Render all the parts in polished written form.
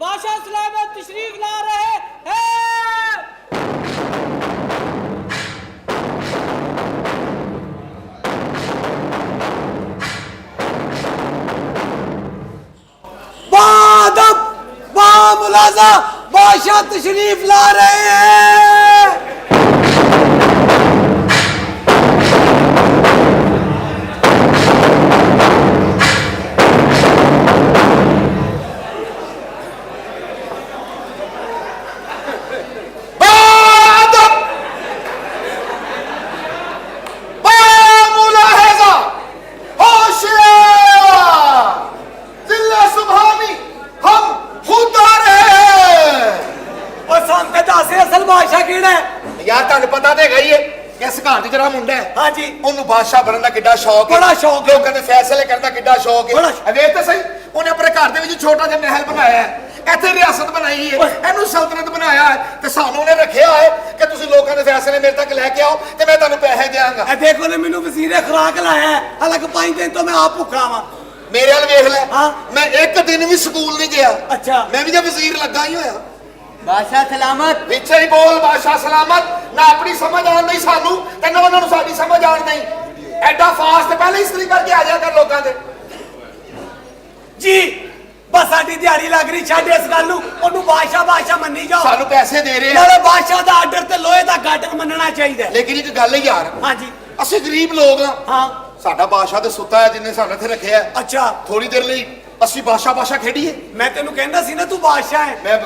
बादशाह सलामत तशरीफ ला रहे हैं। बादब बामुलाजा बादशाह तशरीफ ला रहे हैं। यार तुहानू पता तो है ही है किस घर च जरा मुंडा है। हाँ जी उन्होंने बादशाह बनने का किड्डा शौक है, बड़ा शौक है, लोगों के फैसले करने का किड्डा शौक है। बड़ा वेख तो सही उन्हें अपने घर दे विच छोटा जिहा महल बनाया है, इत्थे रियासत बनाई है, इहनू सल्तनत बनाया है ते सानू उन्हें रखिया है कि तुसीं लोगों के फैसले मेरे तक लैके आओ ते मैं तुहानू पैसे देंगा। ए देखो ने मैनू वजीरे खुराक लाया है, हालांकि 5 दिन तो मैं आप भुखा वा। मेरे वाल वेख लै, हाँ? मैं एक दिन भी स्कूल नहीं गया। अच्छा मैं भी जब वजीर लगा ही होया। बादशाह सलामत पीछे ही बोल बादशाह सलामत। ना अपनी समझ आन नहीं सानू ते ना उन्हां नू साडी समझ आन नहीं। एडा फास्ट पहले इस्त्री करके आ जा कर लोकां दे जी। बस साडी दिहाड़ी लग रही, छड्ड इस गल नू, ओनू बादशाह बादशाह मन्नी जाओ। सानू पैसे दे रहे नाले बादशाह दा आर्डर ते लोहे दा गाडर मनना चाहिए। लेकिन एक गल है यार, हाँ जी ਅਸੀਂ ਗਰੀਬ ਲੋਕ ਆ। हाँ ਸਾਡਾ ਬਾਦਸ਼ਾਹ ਤੇ ਸੁੱਤਾ ਹੈ ਜਿੰਨੇ ਸਾਨੂੰ ਇੱਥੇ ਰੱਖਿਆ ਹੈ। अच्छा ਥੋੜੀ ਦੇਰ ਲਈ ਅਸੀਂ ਬਾਦਸ਼ਾਹ ਖੇਡੀਏ। मैं तेनू कहंदा सी ना तू बादशाह है। ਮੈਂ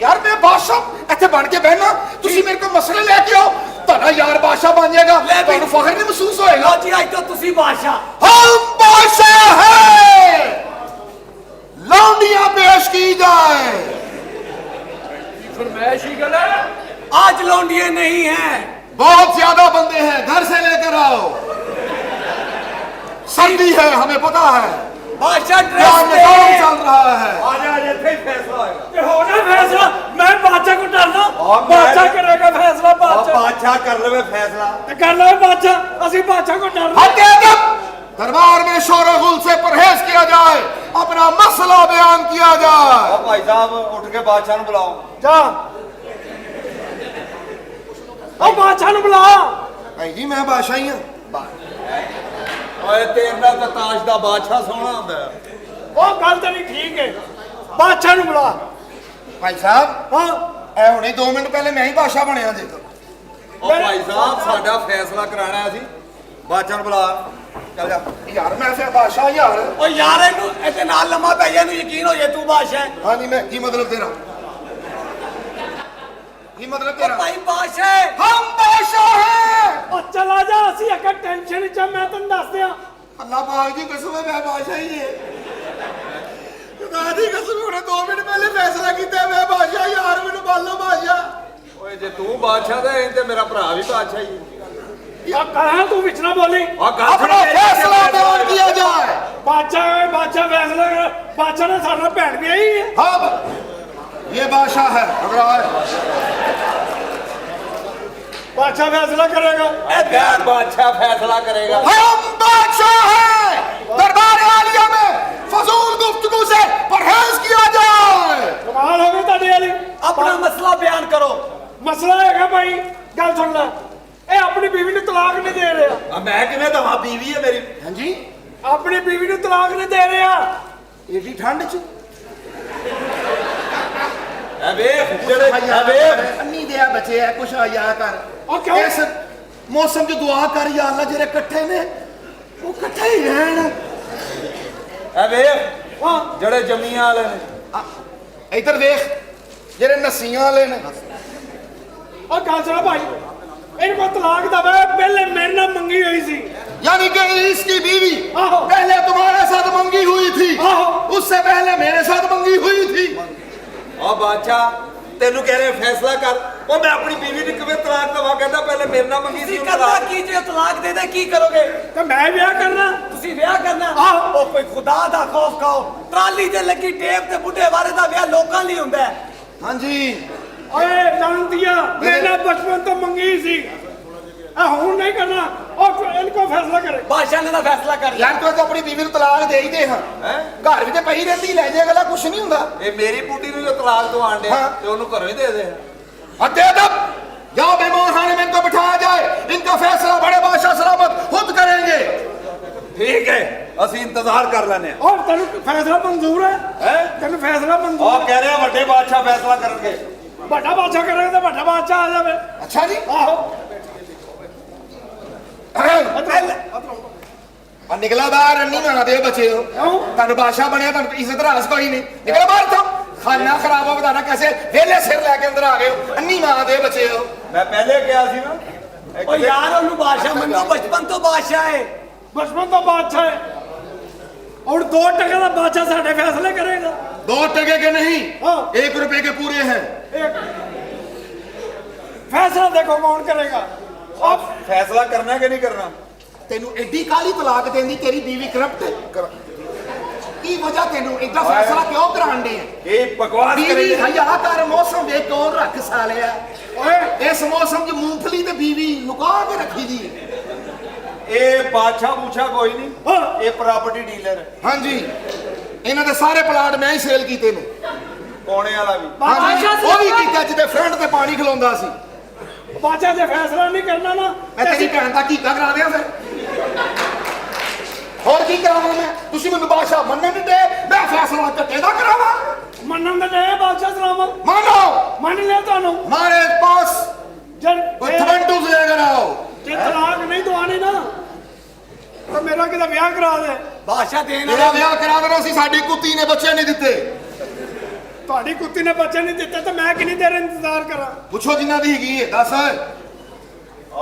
यार मैं बादशाह ਇੱਥੇ ਬਣ ਕੇ ਬਹਿਣਾ, ਤੁਸੀਂ ਮੇਰੇ ਕੋਲ ਮਸਲੇ ਲੈ ਕੇ ਆਓ, ਤੁਹਾਡਾ ਯਾਰ ਬਾਦਸ਼ਾਹ ਬਣ ਜਾਏਗਾ, ਤੁਹਾਨੂੰ ਫਖਰ ਨਹੀਂ ਮਹਿਸੂਸ ਹੋਏਗਾ। लो जी आज तो तुसी बादशाह। हम बादशाह हैं, लौंडियां पेश की जाए। फरमाइश ही गलत, आज लौंडिये नहीं हैं, बहुत ज्यादा बंदे हैं, घर से लेकर आओ, सर्दी है हमें पता है, बादशाह यहाँ ड्रेस निजाम चल रहा है। होना फैसला। मैं बादशाह को डालना, बादशाह करेगा फैसला। बादशाह कर ले फैसला। कर लो बादशाह, असि बादशाह को डालना। दरबार में शोर गुल से परहेज किया जाए, अपना मसला बयान किया जाए। भाई साहब उठ के बादशाह को बुलाओ। जा ओ बादशाह को बुला। जी मैं बादशाह ही हूं। ओए तेरे नाल तां ताज दा बादशाह सोहना हुंदा है। ओ गल तो नहीं ठीक है, बादशाह को बुला। भाई साहब हाँ ए हुणे 2 मिनट पहले मैं ही बादशाह बनया जी। ओ भाई साहब साडा फैसला कराना है, बादशाह को बुला। चल जा यार मैं फिर बादशाह यार। ओ यार इनू इते नाल लम्मा पै जा, इनू यकीन हो जाए तू बादशाह है। हाँ नहीं मैं की मतलब तेरा की मतलब तेरा? भाई बादशाह हम बादशाह हैं। ओ चला जा, असि एक टेंशन च मैं तन्नू दस दियां। अल्लाह पाक की कसम है मैं बादशाह ही है। खुदा दी कसम हुणे 2 मिनट पहले फैसला कीता मैं बादशाह यार, मैनू बालो बादशाह। ओए जे तू बादशाह ते ते मेरा भरा भी बादशाह ही है। या कहां तू विच ना बोली। अपना फैसला बयान किया जाए। बादशाह बादशाह फैसला कर। बादशाह ने साडा भैन भी आई है। हाँ ये बादशाह है, बादशाह फैसला करेगा। ए बयान बादशाह फैसला करेगा। हम बादशाह हैं, दरबार आलिया में फजूल गुफ्तगू से परहेज किया जाए। कमाल हो गई ताड़ी वाली। अपना मसला बयान करो। मसला है भाई, गल सुन ले। ए अपनी बीवी ने तलाक नहीं दे रहा। अब मैं किवें दवां, बीवी है मेरी। हाँ जी अपनी बीवी ने तलाक नहीं दे रहा। एडी ठंड च ए वेख जेड़े ए वेख अन्नी दिया बचे है कुछ आया कर। और क्यों? इस मौसम च दुआ कर या अल्लाह जेरे इकट्ठे ने वो इकट्ठे ही रहन। ए वेख हां जेड़े जमीआं वाले ने इधर देख जेरे नसियां वाले ने। और गल सुनो भाई, इनको तलाक दवा पहले मेरे नाल मंगी हुई सी। यानी कि इसकी बीवी आहो। पहले तुम्हारे साथ मंगी हुई थी, आहो। उससे पहले मेरे साथ मंगी हुई थी। ओ बादशाह तेनू कह रहे फैसला कर। ਉਹ ਮੈਂ ਆਪਣੀ ਬੀਵੀ ਨੂੰ ਕਿਵੇਂ ਤਲਾਕ ਦੇਵਾਂ? ਕਹਿੰਦਾ ਪਹਿਲੇ ਮੇਰੇ ਨਾਲ ਮੰਗੀ ਸੀ ਤੁਸੀਂ ਹੁਣ ਕਰਨਾ ਤਲਾਕ। ਕੀ ਜੇ ਤਲਾਕ ਦੇ ਦੇ ਕੀ ਕਰੋਗੇ? ਤੇ ਮੈਂ ਵਿਆਹ ਕਰਨਾ। ਤੁਸੀਂ ਵਿਆਹ ਕਰਨਾ? ਆਹੋ। ਉਹ ਕੋਈ ਖੁਦਾ ਦਾ ਖੌਫ ਖਾਓ। ਟਰਾਲੀ ਤੇ ਲੱਗੀ ਟੇਪ ਤੇ ਬੁੱਢੇ ਬਾਰੇ ਦਾ ਵਿਆਹ ਲੋਕਾਂ ਲਈ ਹੁੰਦਾ ਹੈ। ਹਾਂਜੀ ਓਏ ਜਾਣਦੀਆਂ ਮੇਰੇ ਨਾਲ ਬਚਪਨ ਤੋਂ ਮੰਗੀ ਸੀ। ਆ ਹੁਣ ਨਹੀਂ ਕਰਨਾ। ਉਹ ਇਨਕੋ ਫੈਸਲਾ ਕਰੇ। ਬਾਦਸ਼ਾਹ ਨੇ ਦਾ ਫੈਸਲਾ ਕਰ ਲਿਆ। ਯਾਰ ਤੂੰ ਆਪਣੀ ਬੀਵੀ ਨੂੰ ਤਲਾਕ ਦੇ ਹੀ ਦੇ ਹਾਂ ਹੈਂ? ਘਰ ਵਿੱਚ ਪਈ ਰਹਿੰਦੀ ਲੈ ਜੇ ਅਗਲਾ ਕੁਛ ਨਹੀਂ ਹੁੰਦਾ ਇਹ ਮੇਰੀ ਬੁੱਢੀ ਨੂੰ ਜੋ ਤਲਾਕ ਦਵਾਣ ਡਿਆ ਹਾਂ। ਤੇ ਉਹਨੂੰ ਘਰੋਂ ਹੀ ਦੇ ਦੇ। अदे अदब जाओ मेहमान खाने में इनको बिठाया जाए इनका फैसला बड़े बादशाह सलामत खुद करेंगे ਠੀਕ ਹੈ ਅਸੀਂ ਇੰਤਜ਼ਾਰ ਕਰ ਲੈਨੇ ਆ। ਉਹ ਤੈਨੂੰ ਫੈਸਲਾ ਮਨਜ਼ੂਰ ਹੈ? ਹੈ ਤੈਨੂੰ ਫੈਸਲਾ ਮਨਜ਼ੂਰ ਉਹ ਕਹਿ ਰਿਹਾ ਵੱਡੇ ਬਾਦਸ਼ਾਹ ਫੈਸਲਾ ਕਰਨਗੇ। ਵੱਡਾ ਬਾਦਸ਼ਾਹ ਕਰੇਗਾ ਤਾਂ ਵੱਡਾ ਬਾਦਸ਼ਾਹ ਆ ਜਾਵੇ। अच्छा जी ਆਹੋ और निकला बाहर अन्नी मां दे बचे हो क्यों? तन बादशाह बनया तन इज्जत राज कोई नहीं निकला बाहर तो खाना खराब हो बताना कैसे वेले सिर लेके अंदर आ गए हो अन्नी मां दे बचे हो ਮੈਂ ਪਹਿਲੇ ਕਿਹਾ ਸੀ ਨਾ ਉਹ ਯਾਰ ਉਹਨੂੰ ਬਾਦਸ਼ਾਹ ਮੰਨੋ ਬਚਪਨ ਤੋਂ ਬਾਦਸ਼ਾਹ ਹੈ। ਬਚਪਨ ਤੋਂ ਬਾਦਸ਼ਾਹ ਹੈ। और 2 टके ਦਾ ਬਾਦਸ਼ਾਹ ਸਾਡੇ ਫੈਸਲੇ ਕਰੇਗਾ। 2 टके के नहीं हाँ। 1 रुपए के पूरे हैं एक फैसला देखो कौन करेगा। अब ਫੈਸਲਾ ਕਰਨਾ ਕਿ ਨਹੀਂ ਕਰਨਾ? तेनू एडी काली तलाक देंदी तेरी बीवी करप्ट है की वजह तेनू इतना फैसला क्यों करान दे ਇਹ ਬਕਵਾਸ बीवी ਕਰੀ ਜਾਂਦੇ। हया कर मौसम देख कौन रख सालिया ओए इस मौसम च मूंगफली ते बीवी लुका के रखी दी ਇਹ ਬਾਦਸ਼ਾਹ ਬੂਛਾ ਕੋਈ ਨਹੀਂ। हाँ ਇਹ ਪ੍ਰਾਪਰਟੀ ਡੀਲਰ ਹੈ। हाँ जी इन्हां दे सारे प्लाट मैं ही सेल कीते ने ਕੋਣੇ ਵਾਲਾ ਵੀ। हाँ जी बादशाह वो भी कीता जिते फ्रंट ते पानी खलोंदा सी बादशाह जे फैसला नहीं करना ना मैं तेरी भैन दा कीका करा दियां फिर और की करावां मैं तुसी मैनूं बादशाह मनने नहीं दे मैं फैसला कट्टे दा करावां ਮੰਨਣ ਦੇ ਨੇ ਬਾਦਸ਼ਾਹ ਸਲਾਮਤ मानो ਮੰਨ ਲਿਆ ਤੁਹਾਨੂੰ। हमारे पास ਜਦ कोई थमंटूस लेकर आओ ਜੇ ਤਲਾਕ ਨਹੀਂ ਦਵਾਣੀ ਨਾ ਤਾਂ ਮੇਰਾ ਕਿਤੇ ਵਿਆਹ ਕਰਾ ਦੇ। ਬਾਦਸ਼ਾਹ ਦੇਣ तेरा ਵਾਲਾ ब्याह करा देना सी साडी कुत्ती ने बच्चे नहीं दिते ਤੁਹਾਡੀ ਕੁੱਤੀ ਨੇ ਬੱਚੇ ਨਹੀਂ ਦਿੱਤੇ ਤਾਂ ਮੈਂ ਕਿੰਨੀ ਦੇਰ ਇੰਤਜ਼ਾਰ ਕਰਾਂ। पूछो जिन्ना दी हैगी है दस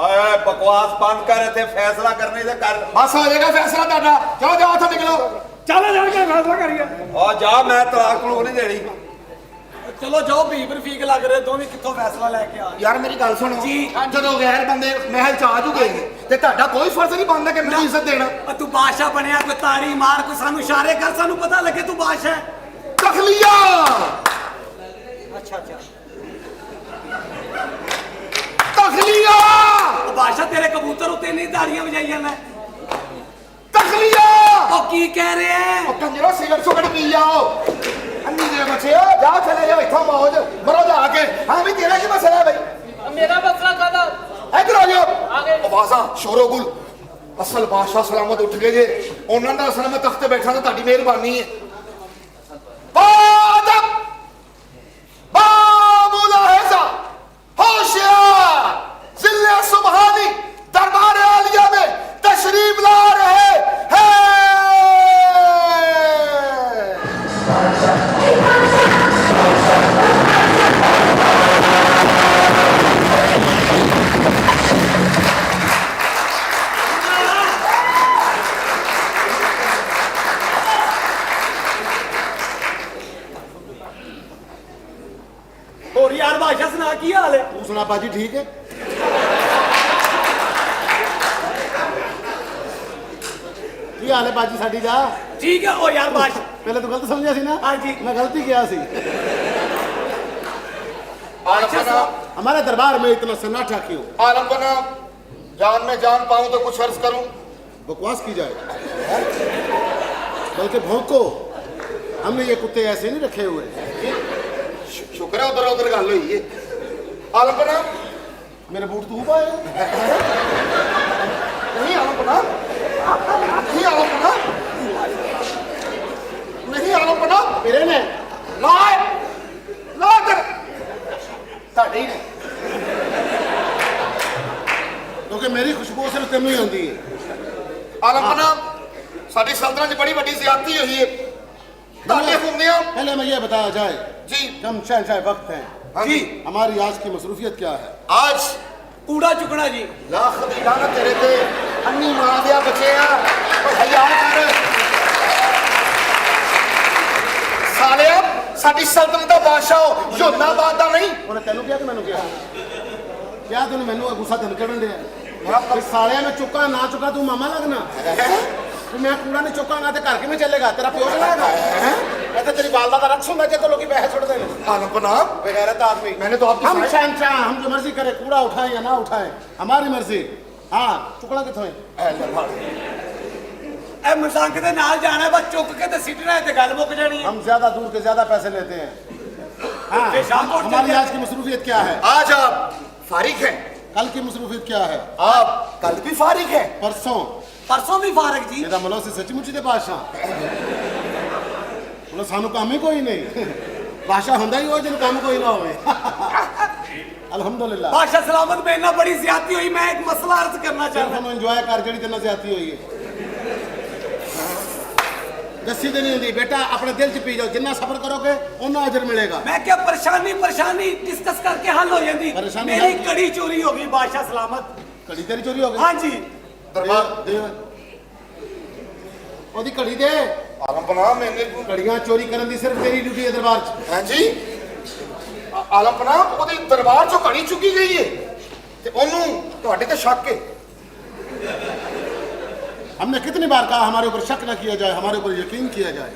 ਓਏ ਬਕਵਾਸ ਬੰਦ ਕਰ ਇੱਥੇ ਫੈਸਲਾ ਕਰਨੇ ਤੇ ਕਰ। बस हो जाएगा फैसला ਤੁਹਾਡਾ जाओ जाओ इथों निकलो ਚੱਲ ਜਾ ਕੇ ਫੈਸਲਾ ਕਰੀਏ। ਆ ਜਾ ਮੈਂ ਤਲਾਕ ਤਲੂਕ ਨਹੀਂ ਦੇਣੀ। ਚਲੋ ਜਾਓ ਭੀਖ ਰਫੀਕ ਲੱਗ ਰਹੇ ਦੋਵੇਂ ਕਿੱਥੋਂ ਫੈਸਲਾ ਲੈ ਕੇ ਆ। ਯਾਰ ਮੇਰੀ ਗੱਲ ਸੁਣੋ ਜੀ। ਜਦੋਂ ਗੈਰ ਬੰਦੇ ਮਹਿਲ ਚ ਆ ਜੂਗੇ ਤੇ ਤੁਹਾਡਾ ਕੋਈ ਫਰਜ਼ ਨਹੀਂ ਬਣਦਾ ਕਿ ਮੈਨੂੰ ਇੱਜ਼ਤ ਦੇਣਾ ਆ ਤੂੰ ਬਾਦਸ਼ਾਹ ਬਣਿਆ ਕੋਈ ਤਾੜੀ ਮਾਰ ਕੋਈ ਸਾਨੂੰ ਇਸ਼ਾਰੇ ਕਰ ਸਾਨੂੰ ਪਤਾ ਲੱਗੇ ਤੂੰ ਬਾਦਸ਼ਾਹ ਹੈ। ਤਖਲੀਆ ਅੱਛਾ ਅੱਛਾ ਤਖਲੀਆ ਉਹ ਬਾਦਸ਼ਾਹ ਤੇਰੇ ਕਬੂਤਰ ਉੱਤੇ ਨਹੀਂ ਤਾੜੀਆਂ ਵਜਾਈ ਜਾਂਦਾ। ਤਖਲੀਆ ਉਹ ਕੀ ਕਹਿ ਰਿਹਾ ਹੈ? ਉਹ ਕੰਜਰੋ ਸਿਗਰਟ ਸੁਗੜ ਪੀ ਜਾਓ ਅੰਨੀ ਦੇ ਬੱਚਿਓ ਜਾ ਚਲੇ ਜਾਓ ਇੱਥੋਂ ਮੌਜ ਮਰੋ ਜਾ ਕੇ ਹਾਂ ਵੀ ਤੇਰਾ ਕੀ ਮਸਲਾ ਹੈ ਬਈ ਮੇਰਾ ਮਸਲਾ ਕਾਹਦਾ? ਇੱਧਰ ਆ ਜਾਓ ਆ ਗਏ। ਆਵਾਜ਼ਾਂ ਸ਼ੋਰੋਗੁਲ ਅਸਲ ਬਾਦਸ਼ਾਹ ਸਲਾਮਤ ਉੱਠ ਗਏ ਜੇ ਉਹਨਾਂ ਦਾ ਅਸਲ ਮੈਂ ਤਖਤ ਤੇ ਬੈਠਾ ਤਾਂ ਤੁਹਾਡੀ ਮਿਹਰਬਾਨੀ ਹੈ ਬਾਦਮ ਬਾਬੂ ਲਾਹਜ਼ਾ होशियार जिले सुबहानी दरबार आलिया में तशरीफ ला रहे हैं ਹੋਰ ਯਾਰ ਬਾਦਸ਼ਾਹ ਸੁਣਾ ਕੀ ਹਾਲ ਹੈ? तू सुना बाजी ठीक है ਕੀ ਹਾਲ ਹੈ ਬਾਜੀ ਸਾਡੀ ਦਾ? ਠੀਕ ਹੈ ਉਹ ਯਾਰ ਬਾਦਸ਼ਾਹ ਪਹਿਲੇ ਤੂੰ ਗਲਤ ਸਮਝਿਆ ਸੀ ਨਾ? ਹਾਂਜੀ। मैं गलती किया सी। आलम हमारे दरबार में इतना सन्नाटा क्यों? आलम बना जान में जान पाऊं तो कुछ अर्ज करूं बकवास की जाए बल्कि भौंको। हमने ये कुत्ते ऐसे नहीं रखे हुए। शुक्र है उधर उधर गल हुई है आलम बना मेरे बूट तू पाए? नहीं आलम बना नहीं आलम बना नहीं आलम बना मेरे ने लाए ला कर ਤੁਹਾਡੀ ਨੇ क्योंकि मेरी खुशबू सिर्फ तेनू ही आती है। ਆਲਮ ਬਨਾ ਸਾਡੀ ਸਲਤਨਤ 'ਚ ਬੜੀ ਵੱਡੀ ਜ਼ਿਆਦਤੀ ਹੋਈ ਹੈ ਤੁਹਾਡੇ ਹੁੰਦਿਆਂ पहले मैं ये बताया जाए जी कि हम शहंशाह वक्त हैं। हाँ जी हमारी आज की मसरूफियत क्या है? आज ਕੂੜਾ ਚੁੱਕਣਾ ਜੀ। ਲੱਖ ਦੀ ਲਾਨਤ ਤੇਰੇ ਤੇ ਅੰਨੀ ਮਾਂ ਦੇ ਬੱਚੇ ਆ ਓ ਹਯਾ ਕਰ ਸਾਲਿਆ ਸਾਡੀ ਸਲਤਨਤ ਦਾ ਬਾਦਸ਼ਾਹ ਹੋ, ਯੋਧਾਬਾਦ ਦਾ ਨਹੀਂ। ਉਹਨੇ ਤੈਨੂੰ ਕਿਹਾ ਕਿ ਮੈਨੂੰ ਕਿਹਾ ਤੈਨੂੰ ਮੈਨੂੰ ਗੁੱਸਾ ਤੈਨੂੰ ਚੜਨ ਡਿਆ ਤੇ ਸਾਲਿਆਂ ਨੇ ਚੁੱਕਾ ਨਾ ਚੁੱਕਾ ਤੂੰ ਮਾਮਾ ਲੱਗਣਾ ਕਿ ਮੈਂ ਕੂੜਾ ਨਹੀਂ ਚੁੱਕਾਂਗਾ ਤੇ ਘਰ ਕਿਵੇਂ ਚੱਲੇਗਾ ਤੇਰਾ ਪਿਓ ਚਲਾਏਗਾ ਇਹ ਤਾਂ ਤੇਰੀ ਵਾਲਦਾ ਦਾ ਰਕਸ ਹੁੰਦਾ ਜੇ तो लोग पैसे छोड़ देंगे आलम पनाह बेगैरत आदमी मैंने तो आपकी हम शहंशाह हम जो मर्जी करे कूड़ा उठाए या ना उठाए हमारी मर्जी हाँ चुकना कितों है ਇਹ ਮਸਾਂਕ ਦੇ ਨਾਲ ਜਾਣਾ ਬਸ ਚੁੱਕ ਕੇ ਤੇ ਸਿੱਟਣਾ ਹੈ ਤੇ ਗੱਲ ਮੁੱਕ ਜਾਣੀ ਹੈ हम ज्यादा दूर के ज्यादा पैसे लेते हैं हाँ हमारी आज की मसरूफियत क्या है आज आप फारिग हैं, कल की मसरूफियत क्या है आप कल भी फारिग हैं। परसों ਪਰਸੋਂ ਵੀ ਫਾਰਗ ਜੀ ਇਹਦਾ ਮਤਲਬ ਸੀ ਸੱਚਮੁੱਚ ਦੇ ਬਾਦਸ਼ਾਹ ਮਤਲਬ ਸਾਨੂੰ ਕੰਮ ਹੀ ਕੋਈ ਨਹੀਂ ਬਾਦਸ਼ਾਹ ਹੁੰਦਾ ਹੀ ਉਹ ਜਿਹਨੂੰ ਕੰਮ ਕੋਈ ਨਾ ਹੋਵੇ ਅਲਹਮਦੁਲਿਲਾ ਬਾਦਸ਼ਾਹ ਸਲਾਮਤ ਮੇਰੇ ਨਾਲ ਬੜੀ ਜ਼ਿਆਦਤੀ ਹੋਈ ਮੈਂ ਇੱਕ ਮਸਲਾ ਅਰਜ਼ ਕਰਨਾ ਚਾਹੁੰਦਾ ਤੁਹਾਨੂੰ ਇੰਜੋਏ ਕਰ ਜਿਹੜੀ ਤੇਨਾਂ ਜ਼ਿਆਦਤੀ ਹੋਈ ਹੈ ਦੱਸੀ ਤੇ ਨਹੀਂ ਹੁੰਦੀ ਬੇਟਾ ਆਪਣੇ ਦਿਲ 'ਚ ਪੀ ਜਾਓ ਜਿੰਨਾ ਸਬਰ ਕਰੋਗੇ ਉਹਨਾਂ ਅਜਰ ਮਿਲੇਗਾ ਮੈਂ ਕਿਹਾ ਪਰੇਸ਼ਾਨੀ ਡਿਸਕਸ ਕਰਕੇ ਹੱਲ ਹੋ ਜਾਂਦੀ ਪਰੇਸ਼ਾਨੀ ਮੇਰੀ ਹੱਲ- ਕੜੀ ਚੋਰੀ ਹੋ ਗਈ ਬਾਦਸ਼ਾਹ ਸਲਾਮਤ ਘੜੀ ਤੇਰੀ ਚੋਰੀ ਹੋ ਗਈ ਹਾਂਜੀ ਦੇ ਉਹਦੀ ਘੜੀ ਦੇ आलम पनाह मैंने ਘੜੀਆਂ ਚੋਰੀ ਕਰਨ ਦੀ ਸਿਰਫ ਤੇਰੀ ਡਿਊਟੀ ਹੈ ਦਰਬਾਰ 'ਚ हाँ जी आलम पनाह ਉਹਦੇ ਦਰਬਾਰ ਚੋਂ ਘੜੀ ਚੁੱਕੀ ਗਈ ਹੈ ਤੇ ਉਹਨੂੰ ਤੁਹਾਡੇ ਤੇ ਸ਼ੱਕ ਹੈ। हमने कितनी बार कहा हमारे ऊपर शक न किया जाए हमारे ऊपर यकीन किया जाए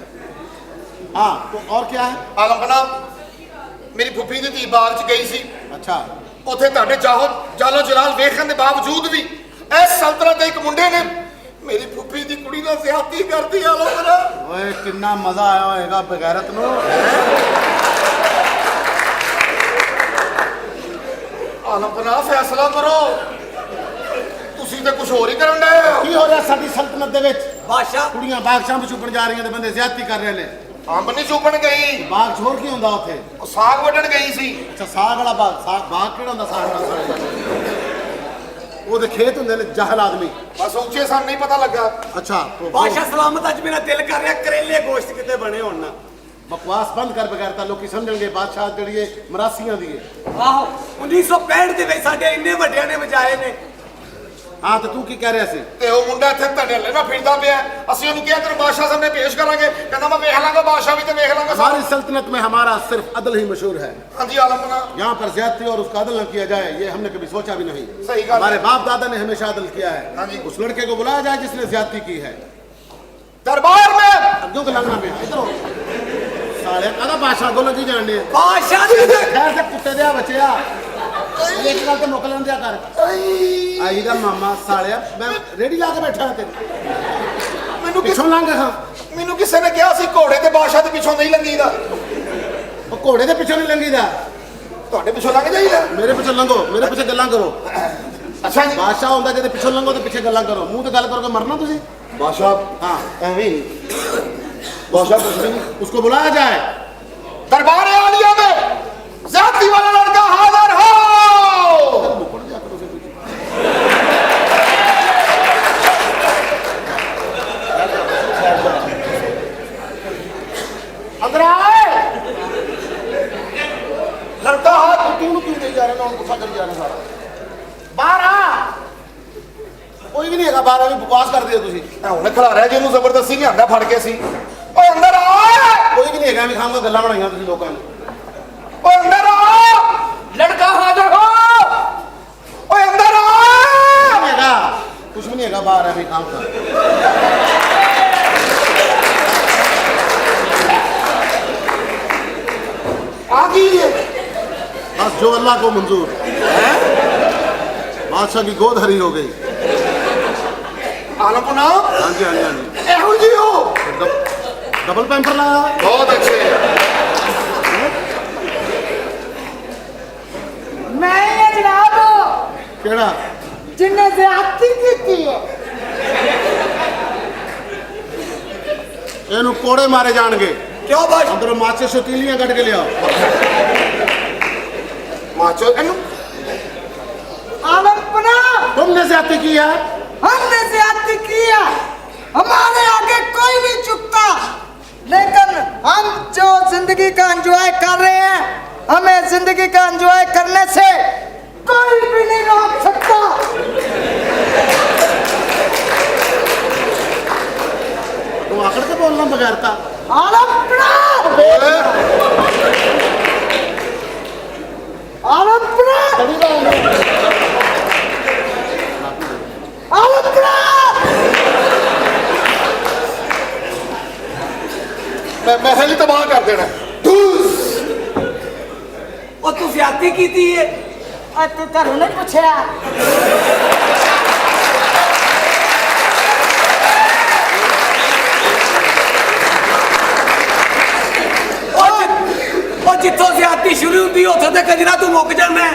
हाँ तो और क्या है ਆਲਮ ਪਨਾਹ ਮੇਰੀ ਫੁੱਫੀ ਦੀ ਧੀ ਬਾਗ 'ਚ ਗਈ ਸੀ, अच्छा ਉੱਥੇ ਤੁਹਾਡੇ ਜਾਲੋ ਜਲਾਲ ਵੇਖਣ ਦੇ ਬਾਵਜੂਦ ਵੀ ਇਸ ਸਲਤਨਤ ਦੇ ਇੱਕ ਮੁੰਡੇ ਨੇ ਮੇਰੀ ਫੁੱਫੀ ਦੀ ਕੁੜੀ ਨਾਲ ਜ਼ਿਆਦਤੀ ਕਰਦੀ। ਆਲਮ ਪਨਾਹ ओए कितना मजा आया होएगा बगैरत नो ਆਲਮ ਪਨਾਹ ਫੈਸਲਾ ਕਰੋ, ਤੁਸੀਂ ਤਾਂ ਕੁਝ ਹੋਰ ਹੀ ਕਰਨ ਡਏ ਹੋ। की हो रहा साडी सल्तनत दे विच ਬਾਦਸ਼ਾਹ कुड़ियां बाग शाम छुपण जा रही हैं ते बंदे ज्यादती कर रहे ने ਅੰਬ ਨਹੀਂ ਚੁੱਪਣ ਗਈ, बाग छोड़ की हुंदा उत्थे ਉਹ ਸਾਗ ਵੱਢਣ ਗਈ ਸੀ। अच्छा साग वाला बाग केड़ा हुंदा साग वाला ओदे खेत हुंदे ने जाहल आदमी ਬਸ ਉੱਚੇ ਸਾਨੂੰ ਨਹੀਂ ਪਤਾ ਲੱਗਾ। अच्छा तो ਬਾਦਸ਼ਾਹ ਸਲਾਮਤ ਅੱਜ ਮੇਰਾ ਦਿਲ ਕਰ ਰਿਹਾ ਕਰੇਲੇ ਗੋਸ਼ਤ ਕਿਤੇ ਬਣੇ ਹੋਣ ਨਾ बकवास बंद कर बगैरता लोग समझणगे बादशाह जड़ी है मरासियां दी है ਆਹੋ 1965 ਦੇ ਵਿੱਚ ਸਾਡੇ ਇੰਨੇ ਵੱਡਿਆਂ ਨੇ ਵਜਾਏ ਨੇ हाँ तो तू की कह रहा सी ਤੇ ਉਹ ਮੁੰਡਾ ਇੱਥੇ ਤੁਹਾਡੇ ਹੱਲੇ ਨਾ ਫਿਰਦਾ ਪਿਆ। ਅਸੀਂ ਉਹਨੂੰ ਕਿਹਾ ਤੈਨੂੰ ਬਾਦਸ਼ਾਹ ਸਾਹਮਣੇ ਪੇਸ਼ ਕਰਾਂਗੇ, ਕਹਿੰਦਾ ਮੈਂ ਵੇਖ ਲਾਂਗਾ ਬਾਦਸ਼ਾਹ ਵੀ ਤੇ ਵੇਖ ਲਾਂਗਾ हमारी ਸਾਰਾ। सल्तनत में हमारा सिर्फ अदल ही मशहूर है ਹਾਂਜੀ ਆਲਮ ਪਨਾਹ यहाँ पर ज्यादती और उसका अदल न किया जाए ये हमने कभी सोचा भी नहीं सही बात है। हमारे बाप दादा ने हमेशा अदल किया है हाँ जी। उस लड़के को बुलाया जाए जिसने ज्यादती की है ਦਰਬਾਰ में अग्गों को लगना पे इधर हो साले कहदा बादशाह को लगी जाने ਬਾਦਸ਼ਾਹ ਦੀ खैर से कुत्ते दिया बच्चिया एक गल तो मुक लेन दिया कर आई दा मामा सालिया मैं रेडी ला के बैठा तेरे ਮੈਨੂੰ पिछों लंघ खां ਮੈਨੂੰ ਕਿਸੇ ਨੇ ਕਿਹਾ ਸੀ ਘੋੜੇ ਤੇ ਬਾਦਸ਼ਾਹ ਦੇ ਪਿੱਛੋਂ ਨਹੀਂ ਲੰਘੀਦਾ। ਉਹ ਘੋੜੇ ਦੇ ਪਿੱਛੋਂ ਨਹੀਂ ਲੰਘੀਦਾ ਤੁਹਾਡੇ ਪਿੱਛੋਂ ਲੰਘ ਜਾਈਦਾ। ਮੇਰੇ ਪਿੱਛੋਂ ਲੰਘੋ ਮੇਰੇ ਪਿੱਛੇ ਗੱਲਾਂ ਕਰੋ ਅੱਛਾ ਜੀ ਬਾਦਸ਼ਾਹ ਹੁੰਦਾ ਜਿਹਦੇ ਪਿੱਛੋਂ ਲੰਘੋ ਤੇ ਪਿੱਛੇ ਗੱਲਾਂ ਕਰੋ ਮੂੰਹ ਤੇ ਗੱਲ ਕਰੋਗੇ ਮਰਨਾ ਤੁਸੀਂ ਬਾਦਸ਼ਾਹ हाँ ਐਵੇਂ ਹੀ ਬਾਦਸ਼ਾਹ ਕੁਛ ਨਹੀਂ। उसको बुलाया जाए दरबार आलिया में ज्यादती वाला लड़का हाजिर हो। अंदर आए लड़का हाथ तू क्यों नहीं जा रहा ना गुस्सा कर जा रहा सारा बाहर आ कोई भी नहीं है बाहर अभी बकवास कर दिया तुसी हुने खड़ा रहा जी ਉਹਨੂੰ ਜ਼ਬਰਦਸਤੀ ਨਹੀਂ ਆਂਦਾ ਫੜ ਕੇ ਸੀ। ਓਏ ਅੰਦਰ ਆ कोई भी नहीं है मैं खाऊंगा गल्ला बनाइयां तुसी लोकां ने ਓਏ ਅੰਦਰ ਆ लड़का हाजिर हो। ਓਏ ਅੰਦਰ आ नहीं हैगा कुछ भी नहीं हैगा बाहर अभी खाऊंगा आ गई है। बस जो अल्लाह को मंजूर बादशाह की गोद हरी हो गई आलम पुना हाँ जी हाँ जी हाँ जी ਇਹੋ ਜੀ ਹੋ डबल पैंपर लाया बहुत अच्छे मैं ये जनाब केड़ा जिन्हें ज्यादती की है ਇਹਨੂੰ ਕੋੜੇ ਮਾਰੇ ਜਾਣਗੇ ਕਿਉਂ ਬਾਦਸ਼ਾਹ ਅੰਦਰੋਂ ਮਾਚੇ ਸ਼ਤੀਲੀਆਂ ਕੱਢ ਕੇ ਲਿਆਓ ਮਾਚੋ ਇਹਨੂੰ आलमपना तुमने ज्यादती की है हमने ज्यादती किया हमारे आगे कोई नहीं चुकता लेकिन हम जो जिंदगी का एंजॉय कर रहे हैं हमें जिंदगी का एंजॉय करने से कोई भी नहीं रोक सकता तुम आकड़ के बोलना बगैर था आलमपना बोल आलमपुरा कड़ी लाऊंगा आलमपुरा ਮੈਂ ਮਹਿਲ ਹੀ ਤਬਾਹ ਕਰ ਦੇਣਾ ਉਹ ਤੂੰ ਜ਼ਿਆਦਤੀ ਕੀਤੀ ਏ तू घरों नहीं पूछया ਉਹ ਜਿੱਥੋਂ ਜ਼ਿਆਦਤੀ ਸ਼ੁਰੂ ਹੁੰਦੀ ਉੱਥੋਂ ਤੇ ਕਜਰਾ ਤੂੰ ਮੁੱਕ ਜਾਂਦਾ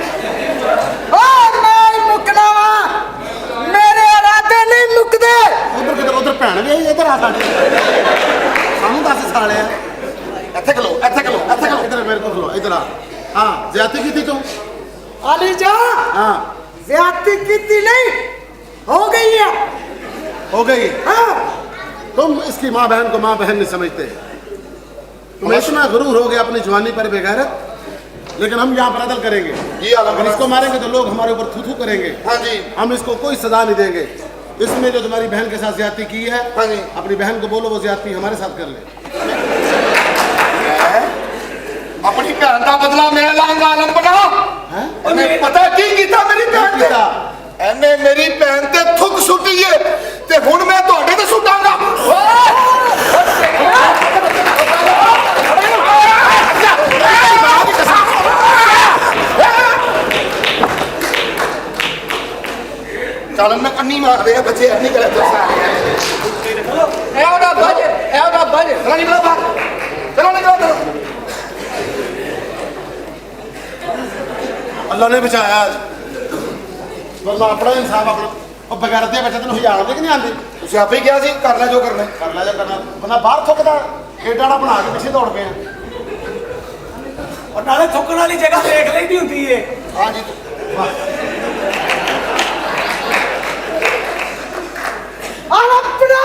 ओ मैं मुकना वा मेरे इरादे नहीं मुकदे उधर किधर उधर भैन भी आई इधर आ साडी सानू दस साले ਇੱਥੇ ਖਲੋ ਇੱਥੇ ਖਲੋ ਇੱਥੇ ਖਲੋ इधर मेरे को खलो इधर आ हां ज्यादती की थी तू अली जा हां ज्यादती की नहीं हो गई है हो गई हाँ तुम इसकी माँ बहन को माँ बहन नहीं समझते तुम इतना गुरूर हो गए अपनी जवानी पर बेगैरत लेकिन हम यहाँ पर अदल करेंगे जी आलम अगर इसको मारेंगे तो लोग हमारे ऊपर थू थू करेंगे हाँ जी हम इसको कोई सजा नहीं देंगे इसमें जो तुम्हारी बहन के साथ ज्यादती की है हाँ जी अपनी बहन को बोलो वो ज्यादती हमारे साथ कर ले ਆਪਣੀ ਭੈਣ ਦਾ ਬਦਲਾ ਮੈਂ ਲਾਂਗਾ ਆਲਮਪਨਾ ਉਹਨੇ ਪਤਾ ਕੀ ਕੀਤਾ ਮੇਰੀ ਭੈਣ ਤੇ ਐਨੇ ਮੇਰੀ ਭੈਣ ਤੇ ਥੁੱਕ ਸੁੱਟੀ ਏ ਤੇ ਹੁਣ ਮੈਂ ਤੁਹਾਡੇ ਤੇ ਸੁੱਟਾਂਗਾ ਚੱਲ ਮੈਂ ਕੰਨੀ ਮਾਰਦੇ ਆ ਬੱਚੇ ਅੰਨੀ ਕਰੇ ਤੋਂ ਸਾਰੇ ਐਉਂ ਬੱਜ ਚਲੋ ਨਿਕਲੋ ਬਾਹਰ ਚਲੋ ਨਿਕਲੋ अल्लाह ने बचाया वरना अपना इंसाफ अपना और बगैरत दे बच्चे तेन हजार आते कि नहीं आते ਤੁਸੀਂ ਆਪੇ ਕਿਹਾ ਸੀ ਕਰ ਲੈ ਜੋ ਕਰਨਾ कर ला जा करना बंदा बाहर थुकदा एडा बना के पीछे दौड़ पे ਔਰ ਨਾਲੇ ਥੁੱਕਣ ਵਾਲੀ ਜਗ੍ਹਾ ਦੇਖ ਲਈਦੀ ਹੁੰਦੀ ਏ ਹਾਂ ਜੀ आलमपुरा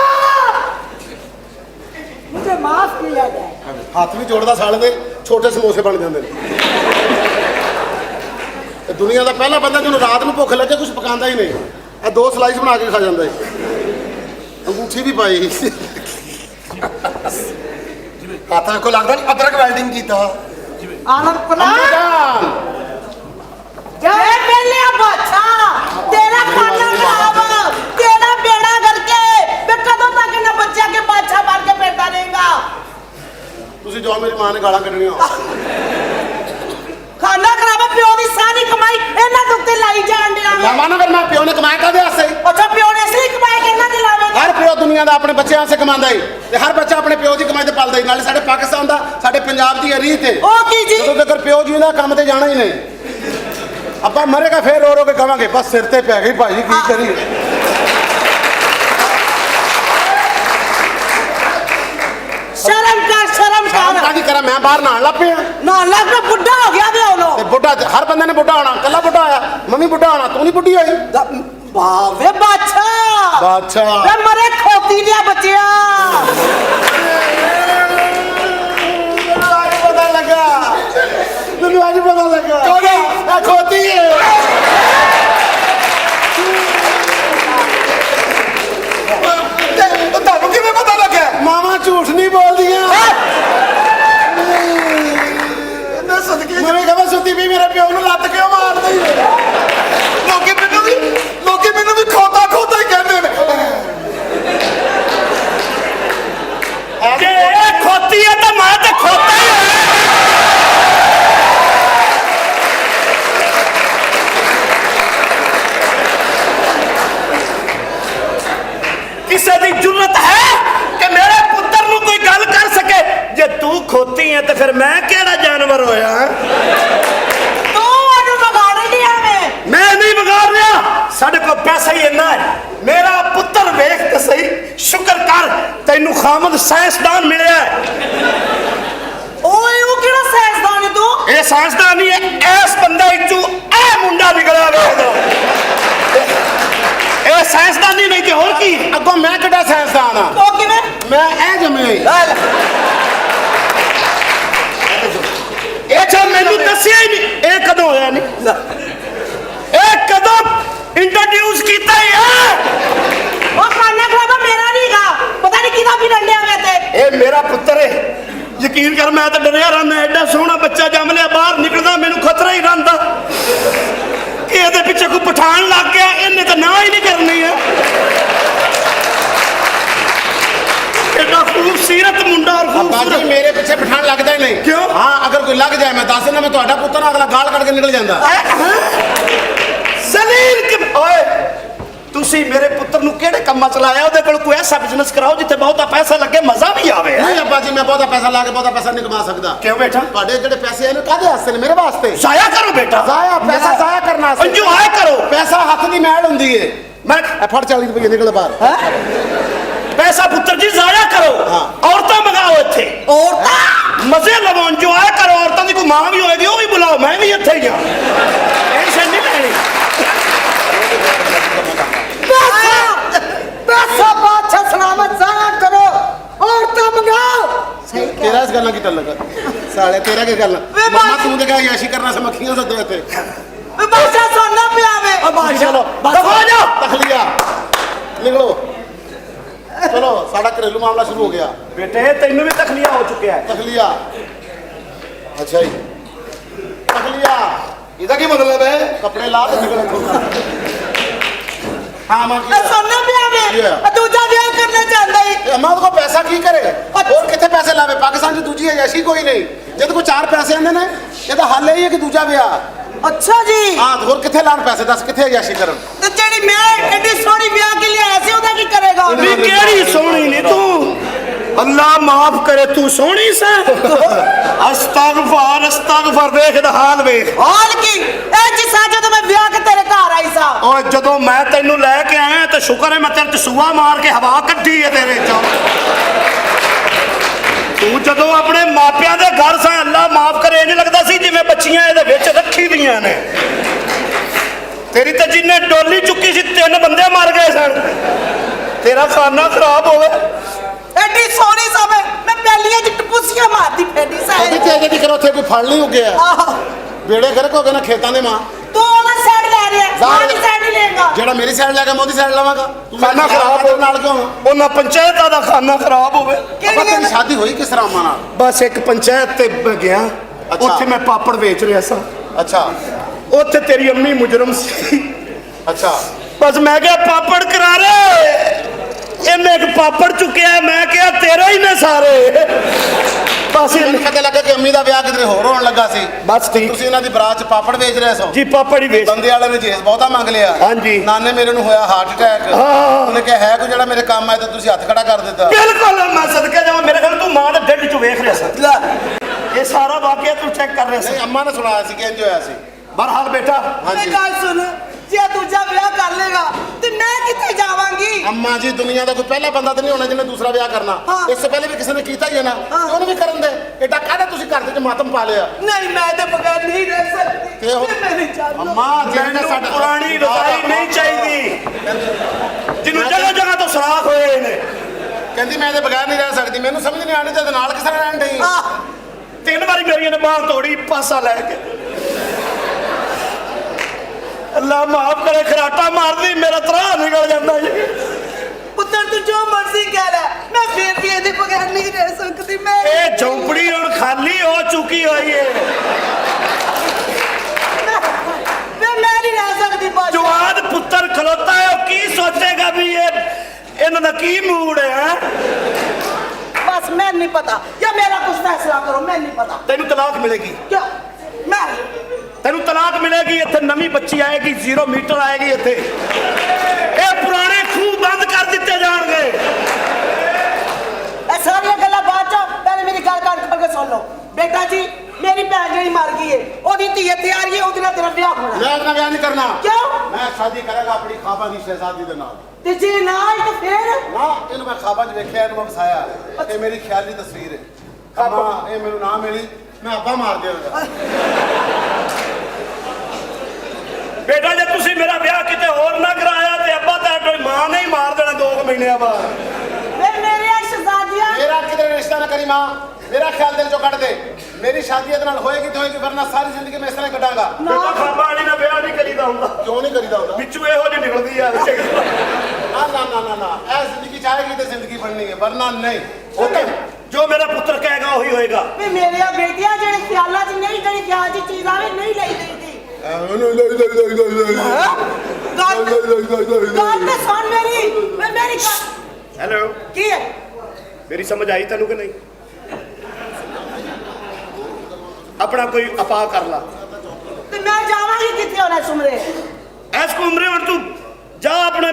मुझे माफ किया जाए हथ भी जोड़दा साले दे छोटे समोसे बन जाते हैं दुनिया का पहला बंदा जो रात में भुख लगे कुछ पकांदा ही नहीं ਇਹ 2 ਸਲਾਈਸ ਬਣਾ ਕੇ ਖਾ ਜਾਂਦਾ ਹੈ ਅੰਗੂਠੀ ਵੀ ਪਾਈ ਹੱਥਾਂ ਕੋ ਲੱਗਦਾ ਨਹੀਂ ਅਦਰਕ ਵੈਲਡਿੰਗ ਕੀਤਾ आलमपुरा जान जय मेलिया बाछा तेरा खाना खराब तेरा बेड़ा करके मैं कदों तक इन बच्चा के बाछा मार के बैठा रहेगा ਤੁਸੀਂ ਜੋ ਮੇਰੀ ਮਾਂ ਨੇ ਗਾਲਾਂ ਕੱਢਣੀਆਂ खाना खराब प्यो की सारी कमाई इन्हां दे उत्ते लाई जाण दिया ਲਾਵਾਂ ਨਾ ਫਿਰ ਮੈਂ ਪਿਓ ਨੇ ਕਮਾਇਆ ਕਾਦੇ ਵਾਸਤੇ अच्छा प्यो ने इसलिए कमाई कि इन्हां दी लावेगा ਹਰ ਪਿਓ ਦੁਨੀਆ ਦਾ ਆਪਣੇ ਬੱਚਿਆਂ ਵਾਸਤੇ ਕਮਾਉਂਦਾ ਹੈ ਤੇ ਹਰ ਬੱਚਾ ਆਪਣੇ ਪਿਓ ਦੀ ਕਮਾਈ ਤੇ ਪਲਦਾ ਹੈ ਨਾਲੇ ਸਾਡੇ ਪਾਕਿਸਤਾਨ ਦਾ ਸਾਡੇ ਪੰਜਾਬ ਦੀ ਰੀਤ ਹੈ ओ की जी ਜਦੋਂ ਤੱਕ ਪਿਓ ਜੀ ਦਾ ਕੰਮ ਤੇ ਜਾਣਾ ਹੀ ਨਹੀਂ ਆਪਾਂ ਮਰੇਗਾ ਫੇਰ ਰੋ ਰੋ ਕੇ ਕਵਾਂਗੇ ਬਸ ਸਿਰ ਤੇ ਪੈ ਗਈ ਭਾਜੀ ਕੀ ਕਰੀਏ शर्म ਸ਼ਾਮ कर ਕਾਦੀ ਕਰਾਂ ਮੈਂ ਬਾਹਰ ਨਹਾਣ ਲੱਗ ਪਿਆ ना लग के बुढ़ा हो गया वे ओनो ਤੇ ਬੁੱਢਾ ਹਰ ਬੰਦੇ ਨੇ ਬੁੱਢਾ ਹੋਣਾ ਕੱਲਾ ਬੁੱਢਾ ਆਇਆ ਮੰਮੀ ਬੁੱਢਾ ਹੋਣਾ ਤੂੰ ਨਹੀਂ ਬੁੱਢੀ ਹੋਈ वे बाछा ਬਾਦਸ਼ਾਹ वे मरे खोती दिया बच्चिया ਅੱਜ ਪਤਾ ਲੱਗਾ ਮੈਨੂੰ ਅੱਜ ਪਤਾ ਲੱਗਾ ਇਹ ਖੋਤੀ ਹੈ ਤੁਹਾਨੂੰ ਕਿਵੇਂ ਪਤਾ ਲੱਗਿਆ ਮਾਵਾਂ ਝੂਠ ਨਹੀਂ ਬੋਲਦੀਆਂ ਇਹਨਾਂ ਸਦਕੇ ਮੈਂ ਕਹਾਂ ਸੁੱਤੀ ਵੀ ਮੇਰੇ ਪਿਓ ਨੂੰ ਲੱਤ ਕਿਉਂ ਮਾਰਦੀ ਲੋਕੀ ਮੈਨੂੰ ਵੀ ਖੋਤਾ ਖੋਤਾ ਹੀ ਕਹਿੰਦੇ ਨੇ ਜੇ ਇਹ ਖੋਤੀ ਹੈ ਤਾਂ ਮੈਂ ਤੇ ਖੋਤਾ ਹੀ ਕਿਸੇ ਦੀ ਜੁਰਤ ਹੈ ਕਿ ਮੇਰੇ ਪੁੱਤਰ ਨੂੰ ਕੋਈ ਗੱਲ ਕਰ ਸਕੇ ਜੇ ਤੂੰ ਖੋਤੀ ਹੈ ਤੇ ਫਿਰ ਮੈਂ ਕਿਹੜਾ ਜਾਨਵਰ ਹੋਇਆ तू ओनु बगाड़ दिया ਮੈਂ ਨਹੀਂ ਵਿਗਾੜ ਰਿਹਾ ਸਾਡੇ ਕੋਲ ਪੈਸਾ ਹੀ ਇੰਨਾ ਹੈ ਮੇਰਾ ਪੁੱਤਰ ਵੇਖ ਤੇ ਸਹੀ ਸ਼ੁਕਰ ਕਰ ਤੈਨੂੰ ਖਾਮਦ ਸਾਇੰਸਦਾਨ ਮਿਲਿਆ ਹੈ ओए वो केड़ा साइंसदान है तू ਇਹ ਸਾਇੰਸਦਾਨ ਨਹੀਂ ਹੈ ਇਸ ਬੰਦੇ ਵਿੱਚੋਂ ਇਹ ਮੁੰਡਾ ਨਿਕਲਿਆ ਵੇਖਦਾ ਇਹ ਸਾਇੰਸਦਾਨੀ ਨਹੀਂ ਤੇ ਹੋਰ ਕੀ ਅੱਗੋਂ ਮੈਂ ਕਿਹੜਾ ਸਾਇੰਸਦਾਨ ਆ ओ किवे ਮੈਂ ਇਹ ਜੰਮਿਆ ਇਹ ਤਾਂ ਮੈਨੂੰ ਦੱਸਿਆ ਹੀ ਨਹੀਂ ਇਹ ਕਦੋਂ ਹੋਇਆ ਨਹੀਂ ਇਹ ਕਦੋਂ ਇੰਟਰੋਡਿਊਸ ਕੀਤਾ ਹੈ ओ खाना खराब मेरा नहीं गा पता नहीं किदा भी डंडे आ गए थे ਇਹ ਮੇਰਾ ਪੁੱਤਰ ਹੈ ਯਕੀਨ ਕਰ ਮੈਂ ਤਾਂ ਡਰਿਆ ਰਹਿੰਦਾ ਐਡਾ ਸੋਹਣਾ ਬੱਚਾ ਜੰਮ ਲਿਆ ਬਾਹਰ ਨਿਕਲਦਾ ਮੈਨੂੰ ਖਤਰਾ ਹੀ ਰਹਿੰਦਾ ਪਛਾਣ ਲੱਗ ਗਿਆ, ਇਹਨੇ ਤਾਂ ਨਾ ਹੀ ਨਹੀਂ ਕਰਨੀ ਹੈ। एडा खूबसूरत मुंडा और बाजी खूबसूरत मेरे पीछे पठान लगता ही नहीं। क्यों? हाँ अगर कोई लग जाए मैं दस देना मैं तुम्हारा पुत्र अगला गाल कट के निकल जाता। जलील के ओए ਤੁਸੀਂ ਮੇਰੇ ਪੁੱਤਰ ਨੂੰ ਕਿਹੜੇ ਕੰਮਾਂ ਚ ਲਾਇਆ? ਉਹਦੇ ਕੋਲ ਕੋਈ ਐਸਾ ਬਿਜ਼ਨਸ ਕਰਾਓ ਜਿੱਥੇ ਬਹੁਤਾ ਪੈਸਾ ਲੱਗੇ, ਮਜ਼ਾ ਵੀ ਆਵੇ। नहीं अब्बा जी मैं बहुत पैसा ला के बहुत पैसा नहीं कमा सकता। ਕਿਉਂ ਬੇਟਾ? ਤੁਹਾਡੇ ਜਿਹੜੇ ਪੈਸੇ ਨੇ ਕਾਹਦੇ ਵਾਸਤੇ ਨੇ? ਮੇਰੇ ਵਾਸਤੇ। ਜ਼ਾਇਆ ਕਰੋ ਬੇਟਾ, ਜ਼ਾਇਆ ਪੈਸਾ ਜ਼ਾਇਆ ਕਰਨਾ ਵਾਸਤੇ। ਇੰਜੋਏ ਕਰੋ। ਪੈਸਾ ਹੱਥ ਦੀ ਮੈਲ ਹੁੰਦੀ ਏ। ਮੈਂ ਇਹ ਫੜ 40 ਰੁਪਏ ਨਿਕਲ ਬਾਹਰ। ਪੈਸਾ ਪੁੱਤਰ ਜੀ ਜ਼ਾਇਆ ਕਰੋ। ਹਾਂ। ਔਰਤਾਂ ਮੰਗਾਓ ਇੱਥੇ, औरता ਮਜ਼ੇ ਲਵੋ, ਇੰਜੋਏ ਕਰੋ। ਔਰਤਾਂ ਦੀ ਕੋਈ ਮਾਂ ਵੀ ਹੋਏਗੀ ਉਹ ਵੀ ਬੁਲਾਓ, ਮੈਂ ਵੀ ਇੱਥੇ ਹੀ ਆ। ਟੈਨਸ਼ਨ ਨਹੀਂ ਲੈਣੀ। पैसा बादशाह सलामत जाया करो, औरता मंगाओ। सही कह तेरा इस गल की तल लगा साले तेरा की गल वे मम्मा बात- तू ते कह याशी करना से मक्खियां सदो इथे बादशाह सोना पे आवे। चलो दफा हो जाओ। तखलिया निकलो चलो साडा घरेलू मामला शुरू हो गया। ਬੇਟੇ ਤੈਨੂੰ ਵੀ ਤਖਲੀਆ ਹੋ ਚੁੱਕਿਆ ਹੈ। तखलिया अच्छा जी तखलिया ਇਹਦਾ ਕੀ ਮਤਲਬ ਹੈ? कपड़े ला के निकल इथों। हाँ मां की सोना पे आवे, Yeah. दूजा ब्याह करना चाहता है। अम्मा को पैसा की करे और कितने पैसे लावे? पाकिस्तान च दूजी अयाशी कोई नहीं। जब कोई 4 पैसे आंदे ने ਇਹਦਾ ਹੱਲ ਇਹ ਹੈ ਕਿ ਦੂਜਾ ਵਿਆਹ। अच्छा जी, ਹਾਂ ਹੋਰ ਕਿੱਥੇ ਲਾਣ ਪੈਸੇ? ਦੱਸ ਕਿੱਥੇ ਅਯਾਸ਼ੀ ਕਰਨ? तो जेड़ी मैं एडी सोनी ब्याह के लिए ऐसे होता की करेगा? ਨੀ ਕਿਹੜੀ ਸੋਹਣੀ ਨੀ ਤੂੰ, ਅੱਲਾ ਮਾਫ ਕਰੇ, ਤੂੰ ਸੋਹਣੀ ਸੈ। ਅਸਤਗਫਾਰ ਅਸਤਗਫਾਰ, ਵੇਖ ਦਾ ਹਾਲ ਵੇਖ। हाल की ए जी साजो तो मैं ब्याह के तेरे घर आई सा। ਓਏ ਜਦੋਂ ਮੈਂ ਤੈਨੂੰ ਲੈ ਕੇ ਆਇਆ ਤਾਂ ਸ਼ੁਕਰ ਹੈ ਮੈਂ ਤੇਰੇ ਚ ਸੂਆ ਮਾਰ ਕੇ ਹਵਾ ਕੱਢੀ ਹੈ ਤੇਰੇ ਚੋਂ। ਤੂੰ ਜਦੋਂ ਆਪਣੇ ਮਾਪਿਆਂ ਦੇ ਘਰ ਸਾਂ, ਅੱਲਾ ਮਾਫ ਕਰੇ, ਇੰਜ ਲੱਗਦਾ ਸੀ ਜਿਵੇਂ ਬੱਚੀਆਂ ਇਹਦੇ ਵਿੱਚ ਰੱਖੀ ਦੀਆਂ ਨੇ। ਤੇਰੀ ਤਾਂ ਜਿੰਨੇ ਡੋਲੀ ਚੁੱਕੀ ਸੀ 3 ਬੰਦੇ ਮਰ ਗਏ ਸਨ। ਤੇਰਾ ਖਾਨਾ ਖਰਾਬ ਹੋਵੇ। एडी सोनी सा मैं पहलियां च टपुसियां मारती फेडी सा। ਉਹਦੇ ਤੇ ਅਜੇ ਕਰ ਉੱਥੇ ਕੋਈ ਫੜ ਨਹੀਂ ਹੋ ਗਿਆ। आहो, ਬੇੜੇ ਗਰਕ ਹੋ ਗਏ ਨਾ ਖੇਤਾਂ ਦੇ ਮਾਂ। तू ओना साइड ले रहा है, ਜ਼ਾਹਿਰ- मारी साइड नहीं लेगा। ਜਿਹੜਾ ਮੇਰੀ ਸਾਈਡ ਲੈ ਕੇ ਮੈਂ ਉਹਦੀ ਸਾਈਡ ਲਵਾਂਗਾ। ਤੂੰ ਖਾਨਾ ਖਰਾਬ ਹੋ ਨਾਲ ਕਿਉਂ? ਉਹਨਾਂ ਪੰਚਾਇਤਾਂ ਦਾ ਖਾਨਾ ਖਰਾਬ ਹੋਵੇ। ਅੱਬਾ ਤੇਰੀ ਸ਼ਾਦੀ ਹੋਈ ਕਿਸ ਰਾਮਾ ਨਾਲ? ਬਸ ਇੱਕ ਪੰਚਾਇਤ ਤੇ ਮੈਂ ਗਿਆ, ਅੱਛਾ। ਉੱਥੇ ਮੈਂ ਪਾਪੜ ਵੇਚ ਰਿਹਾ ਸਾਂ। ਅੱਛਾ ਉੱਥੇ ਤੇਰੀ ਅੰਮੀ ਮੁਜਰਮ ਸੀ। ਅੱਛਾ ਬਸ ਮੈਂ ਕਿਹਾ ਪਾਪੜ ਕਰਾਰੇ, ਇਹਨੇ ਇੱਕ ਪਾਪੜ ਚੁੱਕਿਆ, ਮੈਂ ਕਿਹਾ ਤੇਰਾ ਹੀ ਨੇ ਸਾਰੇ। ਬਸ ਮੈਨੂੰ ਪਤਾ ਲੱਗਾ ਕਿ ਅੰਮੀ ਦਾ ਵਿਆਹ ਕਿਧਰੇ ਹੋਰ ਹੋਣ ਲੱਗਾ ਸੀ। ਬਸ ਠੀਕ ਤੁਸੀਂ ਇਹਨਾਂ ਦੀ ਬਰਾਤ 'ਚ ਪਾਪੜ ਵੇਚ ਰਹੇ ਸੋ। ਜੀ, ਪਾਪੜ ਹੀ ਵੇਚ। ਬੰਦੇ ਵਾਲੇ ਨੇ ਜੇਸ ਬਹੁਤਾ ਮੰਗ ਲਿਆ। ਹਾਂਜੀ। ਨਾਨੇ ਮੇਰੇ ਨੂੰ ਹੋਇਆ ਹਾਰਟ ਅਟੈਕ। ਹਾਂ। ਉਹਨੇ ਕਿਹਾ ਹੈ ਕੋਈ ਜਿਹੜਾ ਮੇਰੇ ਕੰਮ ਆਏ ਤਾਂ ਤੁਸੀਂ ਹੱਥ ਖੜਾ ਕਰ ਦਿੱਤਾ। ਬਿਲਕੁਲ, ਮੈਂ ਸਦਕੇ ਜਾਵਾਂ, ਮੇਰੇ ਖਿਆਲ ਤੂੰ ਮਾਂ ਦੇ ਢਿੱਡ ਚ ਵੇਖ ਰਿਹਾ ਸੀ। ਇਹ ਸਾਰਾ ਵਾਕਿਆ ਤੂੰ ਚੈੱਕ ਕਰ ਰਿਹਾ ਸੀ। ਨਹੀਂ ਅੰਮਾ ਨੇ ਸੁਣਾਇਆ ਸੀ ਕਿ ਇੰਜ ਹੋਇਆ ਸੀ। ਬਹਰਹਾਲ ਬੇਟਾ, ਹਾਂਜੀ मैं गल सुन, जे दूजा ब्याह कर लेगा तो मैं किथे जावांगी? ਅੰਮਾ ਜੀ ਦੁਨੀਆ ਦਾ ਕੋਈ ਪਹਿਲਾ ਬੰਦਾ ਤਾਂ ਨਹੀਂ ਹੋਣਾ ਜਿਹਨੇ ਦੂਸਰਾ ਵਿਆਹ ਕਰਨਾ। ਹਾਂ। ਇਸ ਤੋਂ ਪਹਿਲੇ ਵੀ ਕਿਸੇ ਨੇ ਕੀਤਾ ਹੀ ਹੈ ਨਾ। ਹਾਂ। ਉਹਨੂੰ ਵੀ ਕਰਨ ਦੇ। ਐਡਾ ਕਾਹਦਾ ਤੁਸੀਂ ਘਰ ਦੇ ਵਿੱਚ ਮਾਤਮ ਪਾ ਲਿਆ? नहीं, मैं तो बगैर नहीं रह सकती। ਤੇ ਉਹ मैं नहीं चाहती। ਅੰਮਾ ਜਿਹਨੇ ਮੈਨੂੰ ਸਾਡਾ ਪੁਰਾਣੀ ਰਜ਼ਾਈ ਨਹੀਂ ਚਾਹੀਦੀ ਜਿਹਨੂੰ ਜਗ੍ਹਾ ਜਗ੍ਹਾ ਤੋਂ ਸੁਰਾਖ ਹੋਏ ਨੇ। ਕਹਿੰਦੀ ਮੈਂ ਇਹਦੇ ਬਗੈਰ ਨਹੀਂ ਰਹਿ ਸਕਦੀ। ਮੈਨੂੰ ਸਮਝ ਨਹੀਂ ਆਣੀ ਤੇ ਇਹਦੇ ਨਾਲ ਕਿਸ ਤਰ੍ਹਾਂ ਰਹਿਣ ਡਈ। आह, 3 ਵਾਰੀ ਮੇਰੀਆਂ ਨੇ ਬਾਂਹ ਤੋੜੀ ਪਾਸਾ ਲੈ ਕੇ। ਅੱਲਾ ਮਾਫ ਕਰੇ, ਖਰਾਟਾ ਮਾਰਦੀ ਮੇਰਾ ਤਰਾ ਨਿਕਲ ਜਾਂਦਾ ਜੀ। पुत्र तू जो मर्जी कह ले, मैं फिर भी ਇਹਦੇ बगैर नहीं रह सकती। मैं ਇਹ ਝੌਂਪੜੀ ਹੁਣ ਖਾਲੀ ਹੋ ਚੁੱਕੀ ਹੋਈ ਹੈ। मैं नहीं रह सकती बादशाह। ਜਵਾਨ ਪੁੱਤਰ ਖਲੋਤਾ ਹੈ, ਉਹ ਕੀ ਸੋਚੇਗਾ ਵੀ ਇਹਨਾਂ ਦਾ ਕੀ ਮੂਡ ਹੈ? बस मैं नहीं पता, या मेरा कुछ फैसला करो, मैं नहीं पता। ਤੈਨੂੰ ਤਲਾਕ ਮਿਲੇਗੀ, क्या मैं ਤੈਨੂੰ ਤਲਾਕ ਮਿਲੇਗੀ। ਇੱਥੇ ਨਵੀਂ ਬੱਚੀ ਆਏਗੀ, 0 ਮੀਟਰ ਆਏਗੀ ਇੱਥੇ। ਇਹ ਪੁਰਾਣੇ ਖੂਹ ਬੰਦ ਕਰ ਦਿੱਤੇ ਜਾਣਗੇ। ਇਹ ਸਾਰੀਆਂ ਗੱਲਾਂ ਬਾਅਦ ਚ, ਪਹਿਲੇ ਮੇਰੀ ਗੱਲ ਕਰਕੇ ਸੁਣ ਲਓ। ਬੇਟਾ ਜੀ, ਮੇਰੀ ਭੈਣ ਜਿਹੜੀ ਮਰ ਗਈ ਹੈ, ਉਹਦੀ ਧੀ ਇੱਥੇ ਆ ਰਹੀ ਹੈ, ਉਹਦੇ ਨਾਲ ਤੇਰਾ ਵਿਆਹ ਹੋਣਾ। ਮੈਂ ਆਪਣਾ ਵਿਆਹ ਨਹੀਂ ਕਰਨਾ। ਕਿਉਂ? ਮੈਂ ਸ਼ਾਦੀ ਕਰਾਂਗਾ ਆਪਣੀ ਖਾਬਾ ਦੀ ਸ਼ਹਿਜ਼ਾਦੀ ਦੇ ਨਾਲ। ਤੇ ਜੇ ਨਾ ਆਈ ਤਾਂ ਫੇਰ ਨਾ ਇਹਨੂੰ ਮੈਂ ਖਾਬਾ 'ਚ ਵੇਖਿਆ, ਇਹਨੂੰ ਮੈਂ ਵਸਾਇਆ। ਇਹ ਮੇਰੀ ਖਿਆਲੀ ਤਸਵੀਰ ਹੈ। ਖਾਬਾ ਇਹ ਮੈਨੂੰ ਨਾ ਮਿਲੀ ਮੈਂ ਅੱਬਾ ਮਾਰ ਦਿਆਂਗਾ। ਬੇਟਾ ਜੇ ਤੁਸੀਂ ਮੇਰਾ ਵਿਆਹ ਕਿਤੇ ਹੋਰ ਨਾ ਕਰਾਇਆ ਤੇ ਅੱਬਾ ਤੁਹਾਡੀ ਮਾਂ ਨੇ ਹੀ ਮਾਰ ਦੇਣਾ 2 ਮਹੀਨਿਆਂ ਬਾਅਦ। ਵੇ ਮੇਰੇ ਸ਼ਹਿਜ਼ਾਦੀਆਂ, ਮੇਰਾ ਕਿਧਰੇ ਰਿਸ਼ਤਾ ਨਾ ਕਰੀ ਮਾਂ। ਮੇਰਾ ਖਿਆਲ ਦਿਲ ਚੋਂ ਕੱਢ ਦੇ। ਮੇਰੀ ਸ਼ਾਦੀ ਇਹਦੇ ਨਾਲ ਹੋਏਗੀ ਤੇ ਹੋਏਗੀ, ਵਰਨਾ ਸਾਰੀ ਜ਼ਿੰਦਗੀ ਮੈਂ ਇਸ ਤਰ੍ਹਾਂ ਹੀ ਕੱਢਾਂਗਾ। ਬੇਟਾ ਖਾਬਾ ਵਾਲੀ ਨਾਲ ਵਿਆਹ ਨਹੀਂ ਕਰੀਦਾ ਹੁੰਦਾ, ਕਿਉਂ ਨਹੀਂ ਕਰੀਦਾ ਹੁੰਦਾ? ਵਿੱਚੋਂ ਇਹੋ ਜਿਹੀ ਨਿਕਲਦੀ ਆ। ਨਾ ਨਾ ਨਾ ਨਾ ਨਾ ਇਹ ਜ਼ਿੰਦਗੀ ਚਾਹੇਗੀ ਤੇ ਜ਼ਿੰਦਗੀ ਬਣਨੀ ਹੈ, ਵਰਨਾ ਨਹੀਂ। ਓਕੇ, ਜੋ ਮੇਰਾ ਪੁੱਤਰ ਕਹੇਗਾ ਉਹੀ ਹੋਏਗਾ। ਵੇ ਮੇਰੀਆਂ ਬੇਟੀਆਂ ਜਿਹੜੇ ਖਿਆਲਾਂ 'ਚ ਨਹੀਂ, ਜਿਹੜੀ ਖਿਆਲ 'ਚ ਚੀਜ਼ ਆਵੇ ਨਹੀਂ ਲਈ ਦੀ। ਗੱਲ ਤੇ ਸੁਣ ਮੇਰੀ ਮੇਰੀ ਹੈਲੋ ਕੀ ਹੈ ਮੇਰੀ ਸਮਝ ਆਈ ਤੈਨੂੰ ਕਿ ਨਹੀਂ ਆਪਣਾ ਕੋਈ ਉਪਾਅ ਕਰ ਲਾ ਤੇ ਮੈਂ ਜਾਵਾਂਗੀ ਕਿੱਥੇ ਹੋਣਾ ਸੁਮਰੇ ਐਸ ਉਮਰੇ ਹੁਣ ਤੂੰ ਜਾ ਆਪਣੇ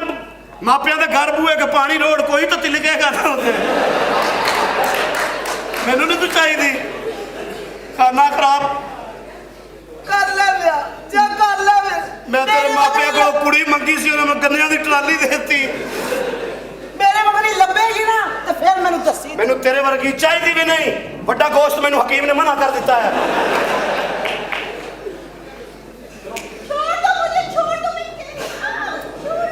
ਮਾਪਿਆਂ ਦੇ ਘਰ ਬੂਏ ਕੇ ਪਾਣੀ ਰੋਡ ਕੋਈ ਤਾਂ ਤਿਲਕੇਗਾ ਨਾ ਉੱਥੇ ਮੈਨੂੰ ਨਹੀਂ ਤੂੰ ਚਾਹੀਦੀ ਖਾਣਾ ਖਰਾਬ ਕਰ ਲੈ ਵਿਆਹ ਜਾ ਕਰ ਲੈ ਵੇ ਮੈਂ ਤੇਰੇ ਮਾਪਿਆਂ ਕੋਲ ਕੁੜੀ ਮੰਗੀ ਸੀ ਉਹਨਾਂ ਨੂੰ ਗੰਨਿਆਂ ਦੀ ਟਰਾਲੀ ਦੇ ਦਿੱਤੀ ਮੇਰੇ ਮਗਰ ਹੀ ਲੱਭੇਗੀ ਨਾ ਤੇ ਫਿਰ ਮੈਨੂੰ ਦੱਸੀ ਮੈਨੂੰ ਤੇਰੇ ਵਰਗੀ ਚਾਹੀਦੀ ਵੀ ਨਹੀਂ ਵੱਡਾ ਗੋਸ਼ਤ ਮੈਨੂੰ ਹਕੀਮ ਨੇ ਮਨਾ ਕਰ ਦਿੱਤਾ ਹੈ छोड़ दो मुझे छोड़ दो मैं छोड़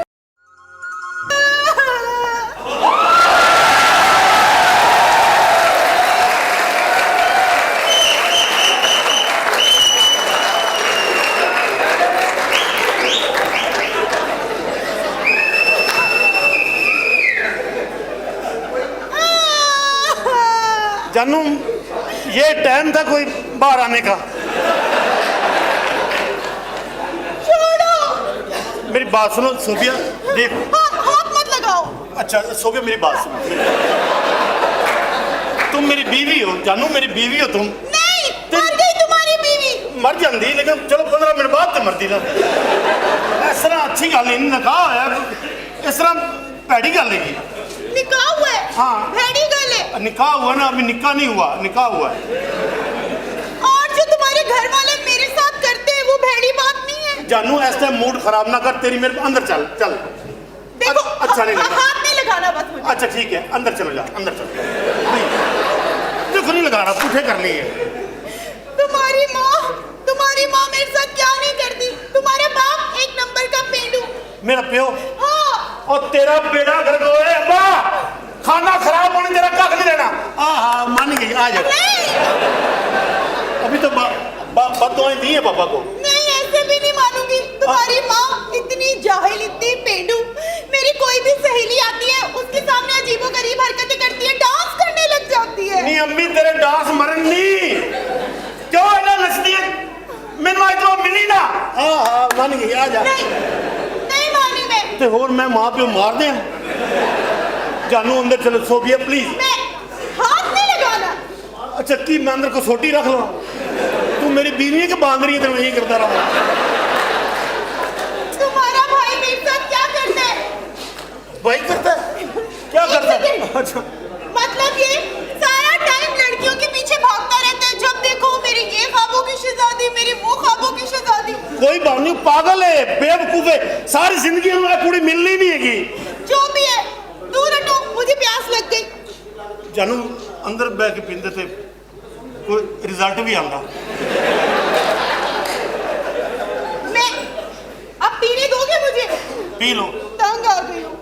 जानू ये टाइम था कोई बाहर आने का मेरी बात सुनो सोफिया देख हाथ मत लगाओ अच्छा सोफिया मेरी बात सुनो तुम मेरी बीवी हो जानू मेरी बीवी हो तुम नहीं मर गई तुम्हारी बीवी मर जाती लेकिन चलो 15 मिनट बाद तो मरती ना इस तरह अच्छी गल नहीं निकाह होया इस तरह भैड़ी गल है निकाह हुआ है हाँ। भैड़ी गल है निकाह हुआ ना अभी निकाह नहीं हुआ निकाह हुआ है और जो तुम्हारे घर वाले मेरे साथ करते हैं वो भैड़ी बात नहीं है जानू ऐसा मूड खराब ना कर तेरी मेरे अंदर चल चल देखो अच्छा नहीं लगा हाथ नहीं लगाना बस मुझे अच्छा ठीक है अंदर चलो जा अंदर चलो देखो नहीं लगा रहा पुठे कर लिए तुम्हारी माँ मेरे साथ क्या नहीं करती तुम्हारे बाप एक नंबर का पेंडू मेरा प्यो हाँ और तेरा बेड़ा गर्क होए अब्बा खाना खराब होने तेरा कख नहीं देना हाँ मान गई आ जा नहीं अभी तो बददुआएं दी है पापा को नहीं ऐसे भी नहीं मानूंगी तुम्हारी माँ इतनी जाहिल इतनी पेंडू मेरी कोई भी सहेली आती है उसके सामने अजीबोगरीब हरकतें करती है डांस करने लग जाती है नहीं अम्मी तेरे डांस मरन नहीं क्यों इतना नचती है मैंने आज तो मिली ना हाँ मान गई आ जा नहीं मानी मैं ते होर मैं मां प्यो मार दे जानू अंदर चलो सोफिया प्लीज मैं हाथ नहीं लगाना अच्छा की मैं अंदर को सोटी रख लो तू मेरी बीवी है कि बांध रही है तो मैं यही करता रहा तुम्हारा भाई मेरे साथ क्या करता है भाई करता है क्या करता है अच्छा मतलब ये सारा टाइम लड़कियों के पीछे भागता रहता है जब देखो मेरी ये ख्वाबों की शहजादी मेरी वो ख्वाबों की शहजादी कोई बात नहीं पागल है बेवकूफ है सारी जिंदगी में कुड़ी मिलनी नहीं हैगी जो भी है दूर हटो मुझे प्यास लग गई जानू अंदर बैठ के पींदे थे कोई रिजल्ट भी आंदा मैं अब पीने दोगे मुझे पी लो तंग आ गई हूँ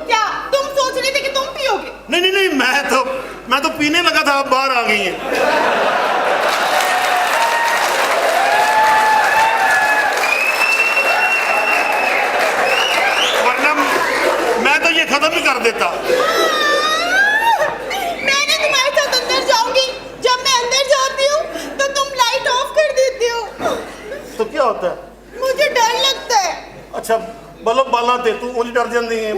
क्या तुम सोच रहे थे कि तुम पियोगे नहीं नहीं नहीं मैं तो पीने लगा था अब बाहर आ गई है वरना मैं तो ये खत्म ही कर देता मैंने तुम्हारे साथ अंदर जाऊंगी जब मैं अंदर जाती हूँ तो तुम लाइट ऑफ कर देते हो तो क्या होता है मुझे डर लगता है अच्छा बल्ब बाला ते तू उंज डर जाती है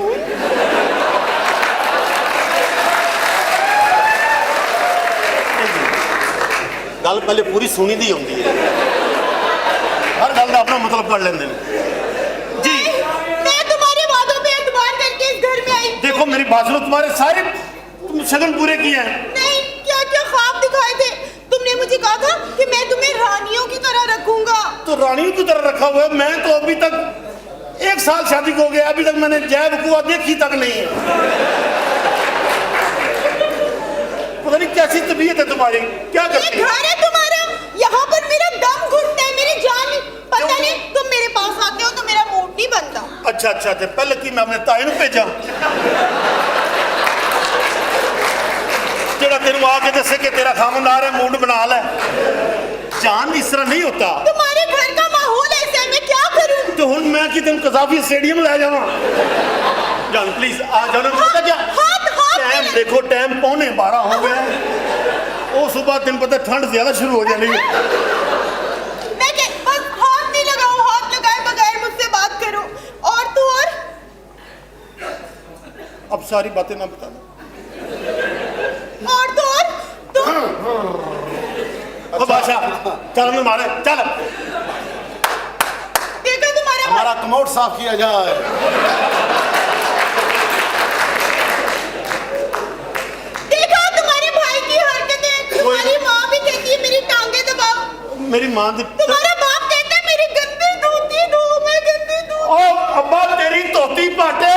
गल पहले पूरी सुनी दी होंगी है हर गल का अपना मतलब कर लेंगे जी मैं तुम्हारे वादों पे एतबार करके इस घर में आई देखो मेरी बात सुनो तुम्हारे सारे शगन पूरे किए हैं नहीं क्या क्या ख्वाब दिखाए थे तुमने मुझे कहा था कि मैं तुम्हें रानियों की तरह रखूंगा तो रानियों की तरह रखा हुआ है मैं तो अभी तक 1 साल शादी को हो गया अभी तक मैंने जय बकुआ देखी तक नहीं है पता नहीं कैसी तबीयत है तुम्हारी क्या ये करती है घर है तुम्हारा यहाँ पर मेरा दम घुटता है मेरी जान पता नहीं तुम मेरे पास आते हो तो मेरा मूड नहीं बनता अच्छा अच्छा अच्छा पहले की मैं अपने ताए ਨੂੰ भेजा जेड़ा तेरे आके दसे कि तेरा खामन आ रहा है मूड बना ले जान इस तरह नहीं होता तुम्हारे घर का माहौल ऐसा है मैं क्या करूं तो हुन मैं कि तुम कजाफी स्टेडियम ले जावा जान प्लीज आ जाना पता क्या हाथ टाइम देखो टाइम 11:15 हो गया ਉਹ ਸੁਬਾਹ ਤੈਨੂੰ ਪਤਾ ਠੰਡ ਜ਼ਿਆਦਾ ਸ਼ੁਰੂ हो जानी है। मैं बस हाथ नहीं लगाओ, हाथ लगाए बगैर मुझसे बात करो। और तू और अब सारी बातें ना बताना। और तू और तू ओ बादशाह चल मैं मारे चल। देखा तुम्हारा हमारा कमोड साफ किया जाए। देखा तुम्हारे भाई की हरकतें। तुम्हारी माँ भी कहती है मेरी टांगे दबाओ। मेरी मां दी तुम्हारा बाप कहता है मेरी गंदी धोती धो, मैं गंदी धो। ओ अब्बा तेरी धोती पाटे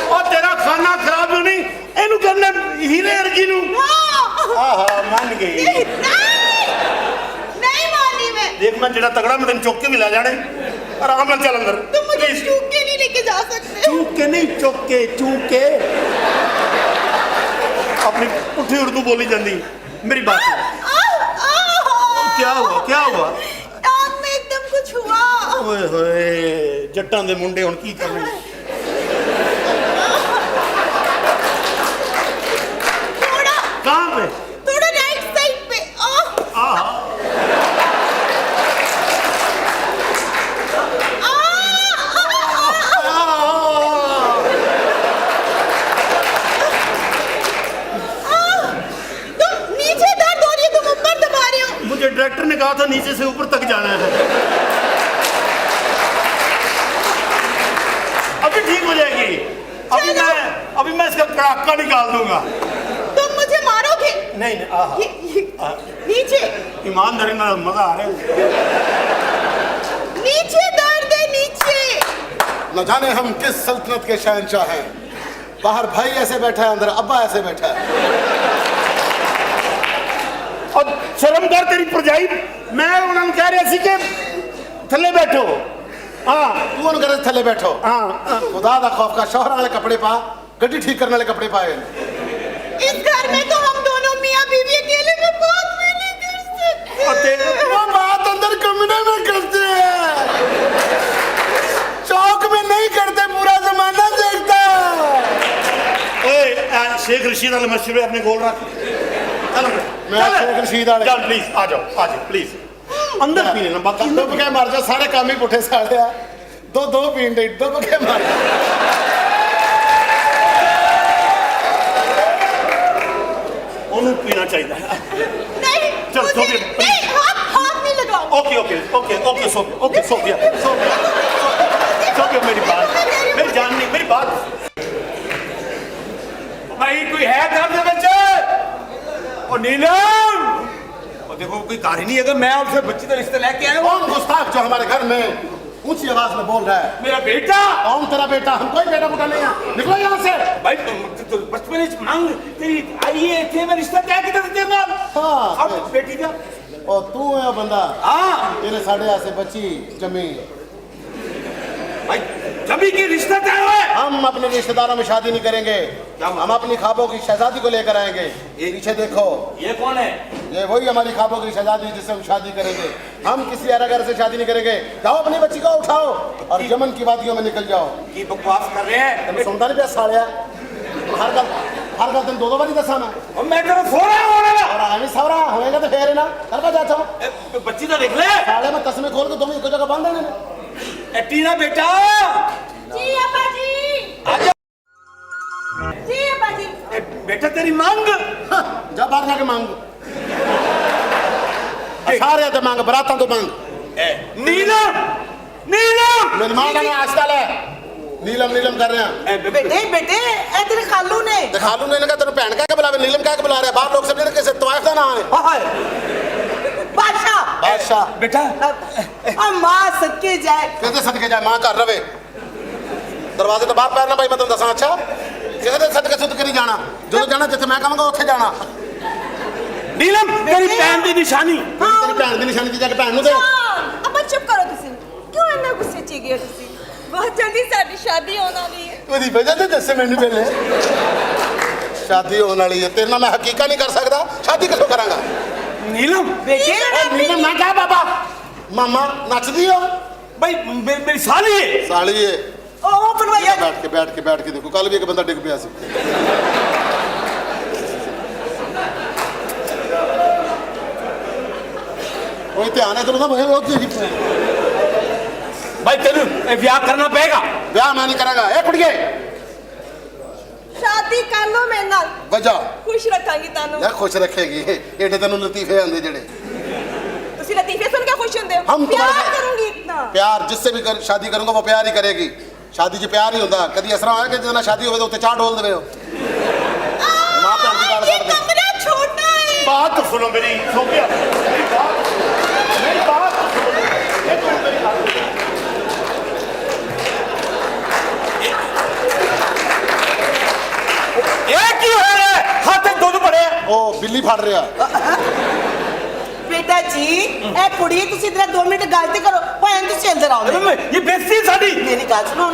ओ तेरा खाना खराब नहीं एनू करना हीरे अर्गी नू। हाँ। आहा मान गई। नहीं मानी मैं। देख मैं जेड़ा तगड़ा मैं तेन चुक के भी ला जाने आराम नाल चल अंदर। तुम मुझे Please। चूक के नहीं लेके जा सकते। चूक के नहीं चुक के अपनी पुठी उर्दू बोली जाती मेरी बात सुन। क्या हुआ क्या हुआ? टांग में एकदम कुछ हुआ। ओए होए जट्टां दे मुंडे हुण की करन। थोड़ा कहां पे? थोड़ा राइट साइड पे। आहा तुम नीचे दर्द हो रही है, तुम ऊपर दबा रहे हो। मुझे डायरेक्टर ने कहा था नीचे से ऊपर तक जाना है। अभी ठीक हो जाएगी। अभी मैं इसका कड़ाका निकाल दूंगा। तुम मुझे मारोगे। नहीं नहीं आहा नीचे ईमानदारी ना मजा आ रहा है। नीचे दर्द है, नीचे। न जाने हम किस सल्तनत के शहंशाह हैं। बाहर भाई ऐसे बैठा है, अंदर अब्बा ऐसे बैठा है। और शर्म कर तेरी परजाई। मैं उन्होंने कह रहा सी कि थले बैठो। हाँ तू उन घर थले बैठो। हाँ खुदा दा खौफ का शोहर वाले कपड़े पा, गड्डी ठीक करने वाले कपड़े पाए। इस घर में तो हम दोनों मियाँ बीवी अकेले में बात भी नहीं कर सकते। वो बात अंदर कमरे में करते हैं, चौक में नहीं करते, पूरा जमाना देखता है। ओए शेख रशीद अल मशहूर अपने गोल रख। चल मैं शेख रशीद वाले चल प्लीज आ जाओ प्लीज अंदर पी लेना बाकी दुब के मार जा, सारे काम ही पुठे साड़े आ। दो पीन दे, दुब के मार जा। ओनू पीना चाहिए। नहीं चल, मुझे- सो गया, नहीं, हाथ नहीं लगाओ। ओके सो गया मेरी बात मेरी जान नहीं मेरी बात। भाई कोई है घर के बच्चे? और नीलम और देखो कोई कार ही नहीं है। अगर मैं आपसे बच्ची का रिश्ता लेके आया हूँ। कौन गुस्ताख जो हमारे घर में ऊंची आवाज में बोल रहा है? मेरा बेटा। कौन तेरा बेटा? हम कोई बेटा बेटा नहीं है, निकलो यहाँ से। भाई तो बचपन में मांग तेरी आई है थे मैं रिश्ता क्या किया तेरे नाल। हाँ। अब बेटी का और तू है वो बंदा, हाँ तेरे साढ़े ऐसे बच्ची जमी। भाई जमी की रिश्ता क्या है? हम अपने रिश्तेदारों में शादी नहीं करेंगे, हम अपनी ख्वाबों की शहजादी को लेकर आएंगे। ये पीछे देखो, ये कौन है? ये वही हमारी ख्वाबों की शहजादी जिससे हम शादी करेंगे। हम किसी अरगर से शादी नहीं करेंगे। जाओ अपनी बच्ची को उठाओ और यमन की वादियों में निकल जाओ। की बकवास कर रहे हैं? तुम सुनता नहीं पिया सालिया? हर गल दिन दो बारी दसा मैं और मैं तेरा सो रहा हूँ और हमें सवरा होएगा तो फेर है ना कर का जाता हूँ। बच्ची तो देख ले। साले में तस्में खोल के तुम एक जगह बांध देने। टीना बेटा जी अब्बा जी। आजा। जी अब्बा जी। बेटा तेरी मांग जा बाहर जाके मांग, सारे तो मांग, बराता तो मांग। नीलम नीलम मेरी मां का नाम आस्ता है, नीलम नीलम कर रहे हैं। बेटे बेटे ए तेरे खालू ने दिखा लू ने तेरे भैन कह के बुलावे, नीलम कह के बुला रहे हैं। बाहर लोग समझे कैसे तवाइफ का नाम है। बादशाह बादशाह बेटा मां सदके जाए। कहते सदके जाए, मां कर रवे दरवाजे तो बाहर पैरना भाई। मैं तुम दसा अच्छा कहते सदके सुद के नहीं जाना, जो जाना जिथे मैं कहूंगा उत्थे जाना। नीलम तेरी भैन की निशानी। तेरी भैन की निशानी की जाके भैन नु दे। अब्बा चुप करो तुसी। क्यों इन्ना गुस्से च गए तुसी? बहुत जल्दी साडी शादी होने वाली है। ਉਹਦੀ ਵਜ੍ਹਾ ਤੇ ਦੱਸੇ ਮੈਨੂੰ ਪਹਿਲੇ ਸ਼ਾਦੀ ਹੋਣ ਵਾਲੀ ਹੈ ਤੇਰੇ ਨਾਲ ਮੈਂ ਹਕੀਕਤ ਨਹੀਂ ਕਰ ਸਕਦਾ, ਸ਼ਾਦੀ ਕਿੱਥੋਂ ਕਰਾਂਗਾ। नीलम बेटे ਨੀਲਮ ਮੈਂ ਕਿਹਾ ਬਾਬਾ ਮਾਮਾ ਨੱਚਦੀ ਹੋ भाई मेरी साली है। ਸਾਲੀ ਏ ओ बनवाइया बैठ के देखो, कल भी एक बंदा डिग पिया सी। ਕੋਈ ਧਿਆਨ ਹੈ ਤੈਨੂੰ ਤਾਂ ਮੈਂ ਉਹ ਤੇਰੀ ਭਾਈ ਤੈਨੂੰ ਇਹ ਵਿਆਹ ਕਰਨਾ ਪਏਗਾ। ਵਿਆਹ ਮੈਂ ਨਹੀਂ ਕਰਾਂਗਾ। ਇਹ ਕੁੜੀਏ शादी कर लो मेरे नाल, ਵਜਾ खुश रखांगी तानू। ਯਾਰ ਖੁਸ਼ ਰੱਖੇਗੀ। ਏਡੇ ਤੈਨੂੰ ਲਤੀਫੇ ਆਂਦੇ ਜਿਹੜੇ तुसी लतीफे सुन के खुश होंदे हो? हम प्यार तुम्हारे- करूंगी इतना। ਪਿਆਰ ਜਿਸसे भी शादी करूंगा वो प्यार ही करेगी। शादी 'ਚ ਪਿਆਰ ਹੀ ਹੁੰਦਾ। ਕਦੀ ਇਸ ਤਰ੍ਹਾਂ ਹੋਇਆ ਕਿ ਜਿਹਦੇ ਨਾਲ ਸ਼ਾਦੀ ਹੋਵੇ ਤਾਂ ਉੱਤੇ ਚਾਹ ਡੋਲ ਦੇਵੇ ਹੋ। ਮਾਂ ਭੈਣ ਦੀ ਗੱਲ ये ਕਰਦੇ। कमरा छोटा है। बात तो सुनो मेरी सोफिया, मेरी बात तो सुनो। ये तुम मेरी बात सुनो। ਇਹ ਕੀ ਹੋ ਰਿਹਾ ਹੈ? ਹੱਥ 'ਚ ਦੁੱਧ ਭਰਿਆ। ਉਹ ਬਿੱਲੀ ਫੜ ਰਿਹਾ। बेटा जी ए कुड़ी तुसी इधर 2 मिनट गल ते करो भैन तुसी अंदर आओ ਇਹ ਬੇਇੱਜ਼ਤੀ ਸਾਡੀ। मेरी गल सुनो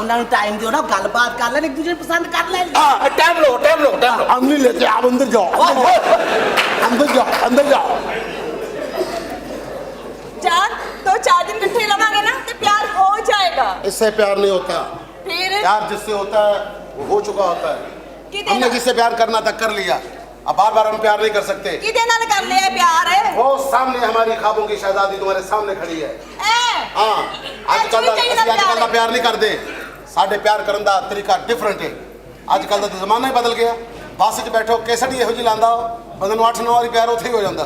उन्होंने टाइम दियो ना गलबात कर लेन एक दूसरे ਨੂੰ पसंद कर लेन ਹਾਂ ਟਾਈਮ ਲੋ ਟਾਈਮ ਲੋ ਟਾਈਮ ਲੋ। हम नहीं लेते आप अंदर जाओ। अंदर जाओ अंदर जाओ। चार तो 4 दिन इकट्ठे रवांगे ना तो प्यार हो जाएगा। इससे प्यार नहीं होता। फिर प्यार जिससे होता है वो हो चुका होता है। किदे हमने नाल जिससे प्यार करना था कर लिया। अब बार बार हम प्यार नहीं कर सकते। किदे नाल कर लिया प्यार है? वो सामने हमारी ख्वाबों की शहजादी तुम्हारे सामने खड़ी है। हाँ अजकल का प्यार नहीं करते। साढ़े प्यार करने का तरीका डिफरेंट है। अजकल का जमाना ही बदल गया। बस च बैठो कैसट ही ਇਹੋ ਜਿਹੀ ਲਾਂਦਾ ਬੰਦੇ ਨੂੰ 8-9 ਵਾਰੀ ਪਿਆਰ ਉੱਥੇ ਹੀ ਹੋ ਜਾਂਦਾ।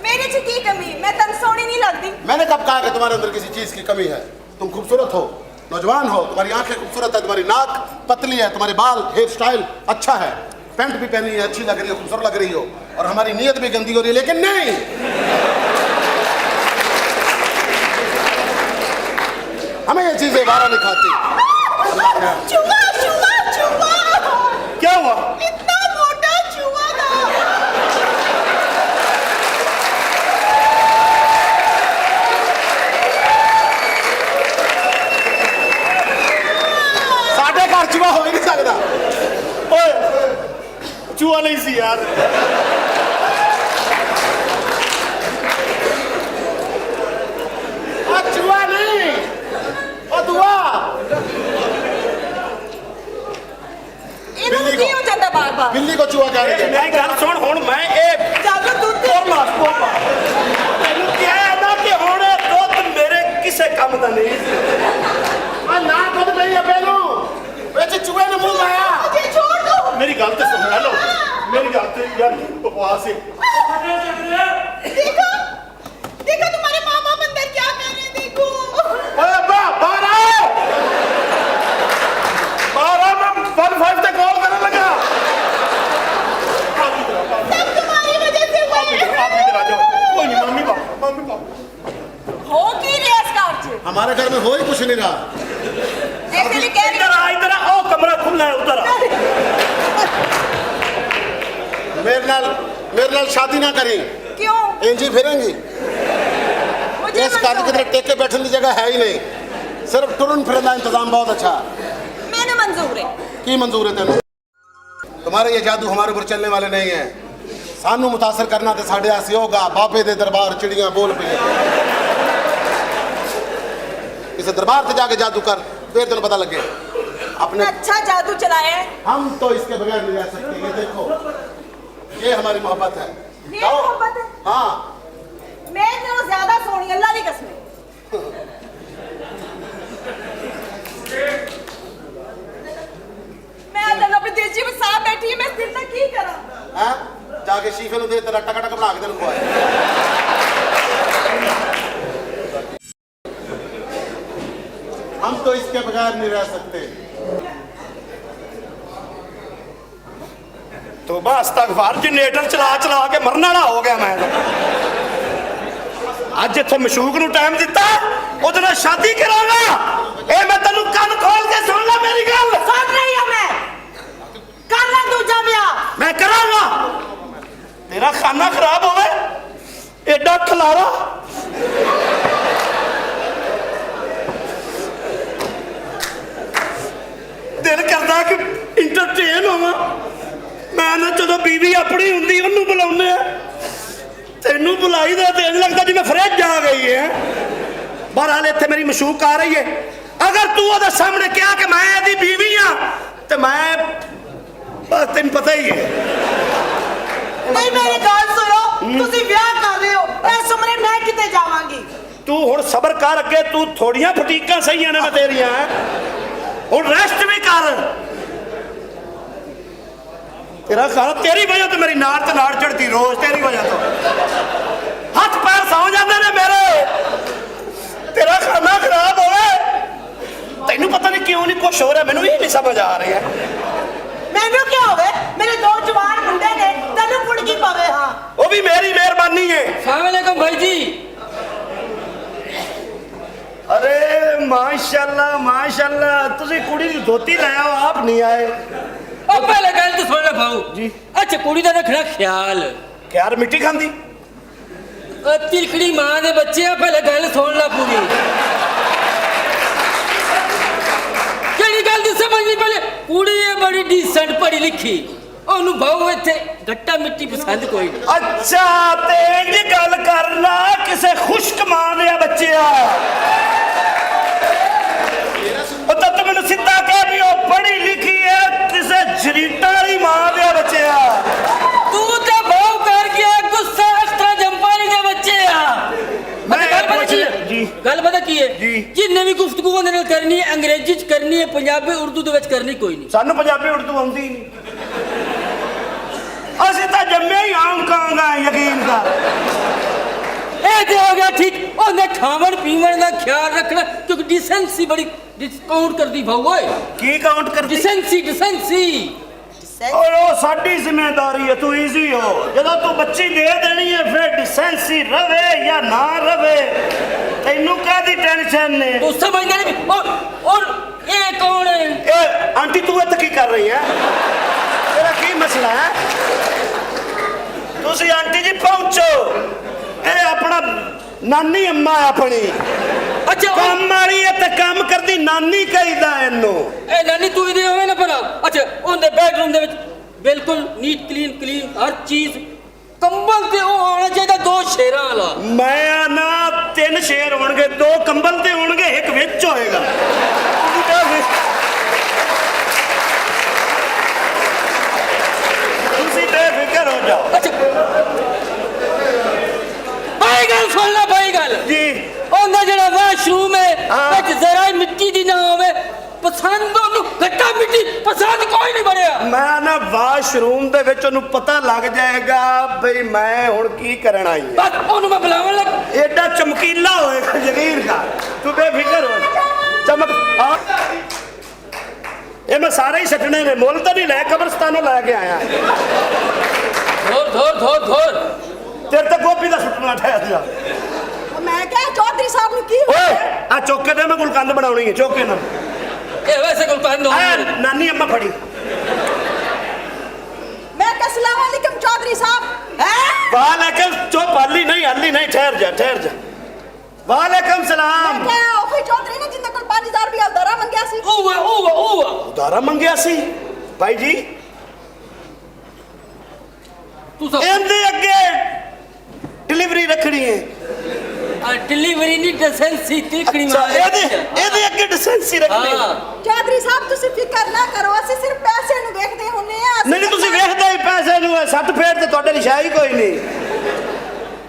मेरे च की कमी? मैं तन सोनी नहीं लगती। मैंने कब कहा कि तुम्हारे अंदर किसी चीज की कमी है? तुम खूबसूरत हो, नौजवान हो, तुम्हारी आंखें खूबसूरत है, तुम्हारी नाक पतली है, तुम्हारे बाल हेयर स्टाइल अच्छा है, पैंट भी पहनी है अच्छी लग रही हो, खूबसूरत लग रही हो, और हमारी नीयत भी गंदी हो रही है। लेकिन नहीं, हमें ये चीजें बारा नहीं खाती। चूहा चूहा चूहा क्या हुआ? इतना मोटा चूहा था। साढ़े घर चूहा हो ही नहीं सकता। ओए चूहा नहीं सी यार। चूहा नहीं, ओ दुआ। इन्होंने की हो जाता बार बार? बिल्ली को चूहा कह रही है। मैं गल सुन हुण मैं ए जादू दूध ਤੈਨੂੰ ਕਿਹਾ ਹੈ ਨਾ ਕਿ ਹੁਣ ਇਹ ਦੁੱਧ ਮੇਰੇ ਕਿਸੇ ਕੰਮ ਦਾ ਨਹੀਂ। ना खुद नहीं है बेनू, वैसे चूहे ने मुंह लाया। मुझे छोड़ दो। मेरी गल तो सुन लो, मेरी गल तो यार बकवास है। देखो देखो तुम्हारे मामा मंदिर क्या कर रहे हैं, देखो। ओए बाहर आओ, बाहर आओ, मैं 15 तक कॉल करने लगा। सब तुम्हारी वजह से हुआ है। आप इधर आ जाओ। कोई नहीं, मम्मी पापा हो की रेस कार हमारे घर में हो ही कुछ नहीं रहा। ऐसे भी कह रही इधर आ, ओ कमरा खुला है, उधर आ। मेरे नाल शादी ना करें। क्यों? इंजी फिरेंगी। मुझे इस घर की तरह टेके बैठने की जगह है ही नहीं। सिर्फ टुरन फिरन का इंतजाम बहुत अच्छा। मैंने मंजूर है। की मंजूर है तेन? तुम्हारे ये जादू हमारे ऊपर चलने वाले नहीं है। सानू मुतासर करना तो साढ़े आस होगा। बाबे दे दरबार चिड़ियां बोल पे किसी दरबार से जाके जादू कर, फिर तेन पता लगे अपने। अच्छा जादू चलाया है। हम तो इसके बगैर नहीं रह सकते। ये देखो, ये हमारी मोहब्बत है। ये जाओ। मोहब्बत है? हाँ मैं तो ज्यादा सोनी, अल्लाह की कसम। मैं अल्लाह अपने दिल जी में साथ बैठी है, मैं दिल तक की करा। हैं? जाके शीफे दे तेरा टका टका बना के तेन खुआए। हम तो इसके बगैर नहीं रह सकते। तो बस तक बाहर जनरेटर चला चला के मरने वाला हो गया मैं। ਅੱਜ ਇੱਥੇ ਮਸ਼ੂਕ ਨੂੰ ਟਾਈਮ ਦਿੱਤਾ, ਉਹਦੇ ਨਾਲ ਸ਼ਾਦੀ ਕਰਾਂਗਾ। ਇਹ ਮੈਂ ਤੈਨੂੰ ਕੰਨ ਖੋਲ ਕੇ ਸੁਣ ਲੈ ਮੇਰੀ ਗੱਲ। सुन रही हूं मैं कर ले दूजा ब्याह ਮੈਂ ਕਰਾਂਗਾ। ਤੇਰਾ ਖਾਨਾ ਖਰਾਬ ਹੋਵੇ, ਐਡਾ ਖਲਾਰਾ। ਦਿਲ ਕਰਦਾ ਕਿ ਇੰਟਰਟੇਨ ਹੋਵਾਂ ਮੈਂ ਨਾ। ਜਦੋਂ ਬੀਵੀ ਆਪਣੀ ਹੁੰਦੀ ਉਹਨੂੰ ਬੁਲਾਉਂਦੇ ਆ, ਤੈਨੂੰ ਬੁਲਾਈ ਦਾ ਦਿਨ ਲੱਗਦਾ ਜਿਵੇਂ ਫਰਿੱਜ ਆ ਗਈ ਹੈ। ਬਹਰਾਲ ਇੱਥੇ ਮੇਰੀ ਮਸ਼ੂਕ ਆ ਰਹੀ ਹੈ। ਅਗਰ ਤੂੰ ਉਹਦੇ ਸਾਹਮਣੇ ਕਿਹਾ ਕਿ ਮੈਂ ਇਹਦੀ ਬੀਵੀ ਆ ਤੇ ਮੈਂ ਬਸ ਤੈਨੂੰ ਪਤਾ ਹੀ ਹੈ ਨਹੀਂ ਮੇਰੀ ਗੱਲ ਸੁਣੋ ਤੁਸੀਂ ਵਿਆਹ ਕਰ ਰਹੇ ਹੋ ਇਸ ਉਮਰੇ ਮੈਂ ਕਿਤੇ ਜਾਵਾਂਗੀ ਤੂੰ ਹੁਣ ਸਬਰ ਕਰ, ਅੱਗੇ ਤੂੰ ਥੋੜੀਆਂ ਫਟੀਕਾਂ ਸਹੀਆਂ ਨੇ ਮੈਂ ਤੇਰੀਆਂ, ਹੁਣ ਰੈਸਟ ਵੀ ਕਰ। ਤੇਰਾ ਘਰ ਤੇਰੀ ਵਜ੍ਹਾ ਤੋਂ ਮੇਰੀ ਨਾੜ ਤੇ ਨਾੜ ਚੜਦੀ ਰੋਜ਼, ਤੇਰੀ ਵਜ੍ਹਾ ਤੋਂ ਹੱਥ ਪੈਰ ਸੌ ਜਾਂਦੇ ਨੇ ਮੇਰੇ। ਤੇਰਾ ਖਾਣਾ ਖਰਾਬ ਹੋਵੇ, ਤੈਨੂੰ ਪਤਾ ਨਹੀਂ ਕਿਉਂ ਨਹੀਂ ਕੁਛ ਹੋ ਰਿਹਾ, ਮੈਨੂੰ ਇਹ ਨਹੀਂ ਸਮਝ ਆ ਰਿਹਾ। ਮੈਨੂੰ ਕੀ ਹੋਵੇ ਮੇਰੇ ਦੋ ਜਵਾਨ ਮੁੰਡੇ ਨੇ ਤੈਨੂੰ ਕੁੜ ਕੀ ਪਵੇ ਹਾਂ ਉਹ ਵੀ ਮੇਰੀ ਮਿਹਰਬਾਨੀ ਹੈ। अस्सलामुअलैकुम भाई जी। ਅਰੇ ਮਾਸ਼ਾਅੱਲਾ ਮਾਸ਼ਾਅੱਲਾ, ਤੁਸੀਂ ਕੁੜੀ ਦੀ ਧੋਤੀ ਲੈ ਆਓ, ਆਪ ਨਹੀਂ ਆਏ। अब पहले गल तो सुन ले भाऊ जी। अच्छा कुड़ी का रखना ख्याल ਯਾਰ ਮਿੱਟੀ ਖਾਂਦੀ तिरखड़ी मां दे बच्चे आ पहले गल सुन ला पूरी केड़ी गल दी समझ नहीं पहले कुड़ी है बड़ी डिसेंट पढ़ी लिखी ओनू भाऊ इत्थे गट्टा मिट्टी पसंद कोई नहीं ਅੱਛਾ ਤੇ ਇਹ ਗੱਲ ਕਰ ਲਾ ਕਿਸੇ ਖੁਸ਼ਕ ਮਾਂ ਦੇ ਬੱਚਿਆ। ਉਹ ਤਾਂ ਤੂੰ ਮੈਨੂੰ ਸਿੱਧਾ ਕਹਿ ਵੀ ਉਹ ਪੜ੍ਹੀ ਲਿਖੀ ਹੈ ਕਿਸੇ ਜਰੀਟਾਂ ਵਾਲੀ ਮਾਂ ਦੇ ਬੱਚਿਆ। तू तो भाऊ कर गया गुस्सा एक्स्ट्रा जंपानी दे बच्चे आ मैं गल पता की है जी। गल पता की है जी। जिन्ने भी गुफ्तगू उहदे नाल करनी है अंग्रेजी च करनी है पंजाबी उर्दू दे विच करनी कोई नहीं ਸਾਨੂੰ ਪੰਜਾਬੀ ਉਰਦੂ ਆਉਂਦੀ ਨਹੀਂ, ਅਸੀਂ ਤਾਂ ਜੰਮੇ ਹੀ ਆਮ ਕਾਂਗਾ, ਯਕੀਨ ਕਰ। ਇਹ ਤੇ ਹੋ ਗਿਆ ਠੀਕ ਉਹਨੇ ਖਾਵਣ ਪੀਵਣ ਦਾ ਖਿਆਲ ਰੱਖਣਾ ਕਿਉਂਕਿ ਡਿਸੈਂਸੀ ਬੜੀ ਡਿਸਕਾਊਂਟ ਕਰਦੀ ਭਾਊ ਓਏ ਕੀ ਕਾਊਂਟ ਕਰਦੀ? ਡਿਸੈਂਸੀ ਔਰ ਉਹ ਸਾਡੀ ਜ਼ਿੰਮੇਵਾਰੀ ਹੈ, ਤੂੰ ਈਜ਼ੀ ਹੋ। ਜਦੋਂ ਤੂੰ ਬੱਚੀ ਦੇ ਦੇਣੀ ਹੈ ਫਿਰ ਡਿਸੈਂਸੀ ਰਵੇ ਜਾਂ ਨਾ ਰਵੇ, ਤੈਨੂੰ ਕਾਹਦੀ ਟੈਨਸ਼ਨ ਨੇ? ਤੂੰ ਸਮਝਦਾ ਨਹੀਂ ਔਰ ਇਹ ਕੌਣ ਹੈ ਇਹ ਆਂਟੀ ਤੂੰ ਇੱਥੇ ਕੀ ਕਰ ਰਹੀ ਹੈ? ਤੇਰਾ ਕੀ ਮਸਲਾ ਹੈ? ਤੁਸੀਂ ਆਂਟੀ ਜੀ ਪਹੁੰਚੋ, ਇਹ ਆਪਣਾ ਨਾਨੀ ਅੰਮਾ ਹੈ ਆਪਣੀ, ਅੱਛਾ ਕੰਮ ਵਾਲੀ ਹੈ ਤੇ ਕੰਮ ਕਰਦੀ ਨਾਨੀ ਕਹੀਦਾ ਇਹਨੂੰ। ਇਹ ਨਾਨੀ ਤੂੰ ਇਹਦੇ ਹੋਵੇ ਨਾ ਭਰਾ ਅੱਛਾ ਉਹਦੇ ਬੈਡਰੂਮ ਦੇ ਵਿੱਚ ਬਿਲਕੁਲ ਨੀਟ ਕਲੀਨ ਹਰ ਚੀਜ਼ ਕੰਬਲ ਤੇ ਉਹ ਹੋਣਾ ਚਾਹੀਦਾ 2 ਸ਼ੇਰਾਂ ਵਾਲਾ। ਮੈਂ ਨਾ 3 ਸ਼ੇਰ ਹੋਣਗੇ, 2 ਕੰਬਲ ਤੇ ਹੋਣਗੇ, ਇੱਕ ਵਿੱਚ ਹੋਏਗਾ। ਤੁਸੀਂ ਤਾਂ ਬੇਫਿਕਰ ਹੋ ਜਾਓ। ਅੱਛਾ ਭਾਈ ਗੱਲ ਸੁਣ ਲੈ ਭਾਈ ਗੱਲ ਜੀ ਉਹਦਾ ਜਿਹੜਾ ਵਾਸ਼ਰੂਮ ਹੈ ਹਾਂ। ਵਿੱਚ ਜ਼ਰਾ ਹੀ ਮਿੱਟੀ ਦੀ ਨਾ ਹੋਵੇ ਪਸੰਦ ਉਹਨੂੰ ਗੱਟਾ ਮਿੱਟੀ ਪਸੰਦ ਕੋਈ ਨਹੀਂ ਬਣਿਆ। ਮੈਂ ਨਾ ਵਾਸ਼ਰੂਮ ਦੇ ਵਿੱਚ ਉਹਨੂੰ ਪਤਾ ਲੱਗ ਜਾਏਗਾ ਬਈ ਮੈਂ ਹੁਣ ਕੀ ਕਰਨ ਆਈ ਹਾਂ। ਬਸ ਉਹਨੂੰ ਮੈਂ ਬੁਲਾਵਣ ਲੱਗ ਐਡਾ ਚਮਕੀਲਾ ਹੋਏਗਾ, ਯਕੀਨ ਕਰ, ਤੂੰ ਬੇਫਿਕਰ ਹੋ। ਚਮਕ ਆ ਇਹ ਮੈਂ ਸਾਰੇ ਹੀ ਛੱਡਣੇ ਨੇ, ਮੁੱਲ ਤਾਂ ਨਹੀਂ ਲੈ, ਕਬਰਸਤਾਨੋਂ ਲੈ ਕੇ ਆਇਆ। ਧੋਰ ਤੇਰੇ ਤਾਂ ਗੋਭੀ ਦਾ ਸੁੱਟਣਾ ਠਹਿਰ ਜਾ। ਮੈਂ ਕਿਹਾ ਚੌਧਰੀ ਸਾਹਿਬ ਨੂੰ ਕੀ ਓਏ ਆ ਚੌਕੇ ਤੇ ਮੈਂ ਗੁਲਕੰਦ ਬਣਾਉਣੀ ਹੈ, ਚੌਕੇ ਨਾਲ। ਇਹ ਵੈਸੇ ਕੋਈ ਕੰਨ ਦੋ ਆ ਨਾਨੀ ਅੰਮਾ ਫੜੀ। ਮੈਂ ਕਿਹਾ ਸਲਾਮ ਅਲੈਕਮ ਚੌਧਰੀ ਸਾਹਿਬ ਹੈ ਵਾਲੇਕਮ ਚੁੱਪ, ਹਾਲੀ ਨਹੀਂ, ਠਹਿਰ ਜਾ। ਵਾਲੇਕਮ ਸਲਾਮ। ਕਿਹਾ ਉਹ ਚੌਧਰੀ ਨੇ ਜਿੰਦੇ ਕੋਲ 5000 ਰੁਪਏ ਉਧਾਰਾ ਮੰਗਿਆ ਸੀ ਉਹ ਉਧਾਰਾ ਮੰਗਿਆ ਸੀ ਭਾਈ ਜੀ। ਤੂੰ ਸਭ ਇਹਦੇ ਅੱਗੇ ਡਿਲੀਵਰੀ ਰੱਖਣੀ ਹੈ। डिलीवरी नहीं डिसेंसी तिरखड़ी ਅੱਛਾ मार ਇਹਦੇ ਅੱਗੇ ਡਿਸੈਂਸੀ ਰੱਖਣੀ ਹੈ। हाँ ਚੌਧਰੀ ਸਾਹਿਬ ਤੁਸੀਂ ਫਿਕਰ ਨਾ ਕਰੋ ਅਸੀਂ ਸਿਰਫ ਪੈਸੇ ਨੂੰ ਵੇਖਦੇ ਹੁੰਨੇ ਆ ਨਹੀਂ ਤੁਸੀਂ ਵੇਖਦੇ ਹੀ ਪੈਸੇ ਨੂੰ ਹੈ, 60 ਫੇਰ ਤੇ ਤੁਹਾਡੇ ਲਈ ਸ਼ਾਇਦ ਕੋਈ ਨਹੀਂ।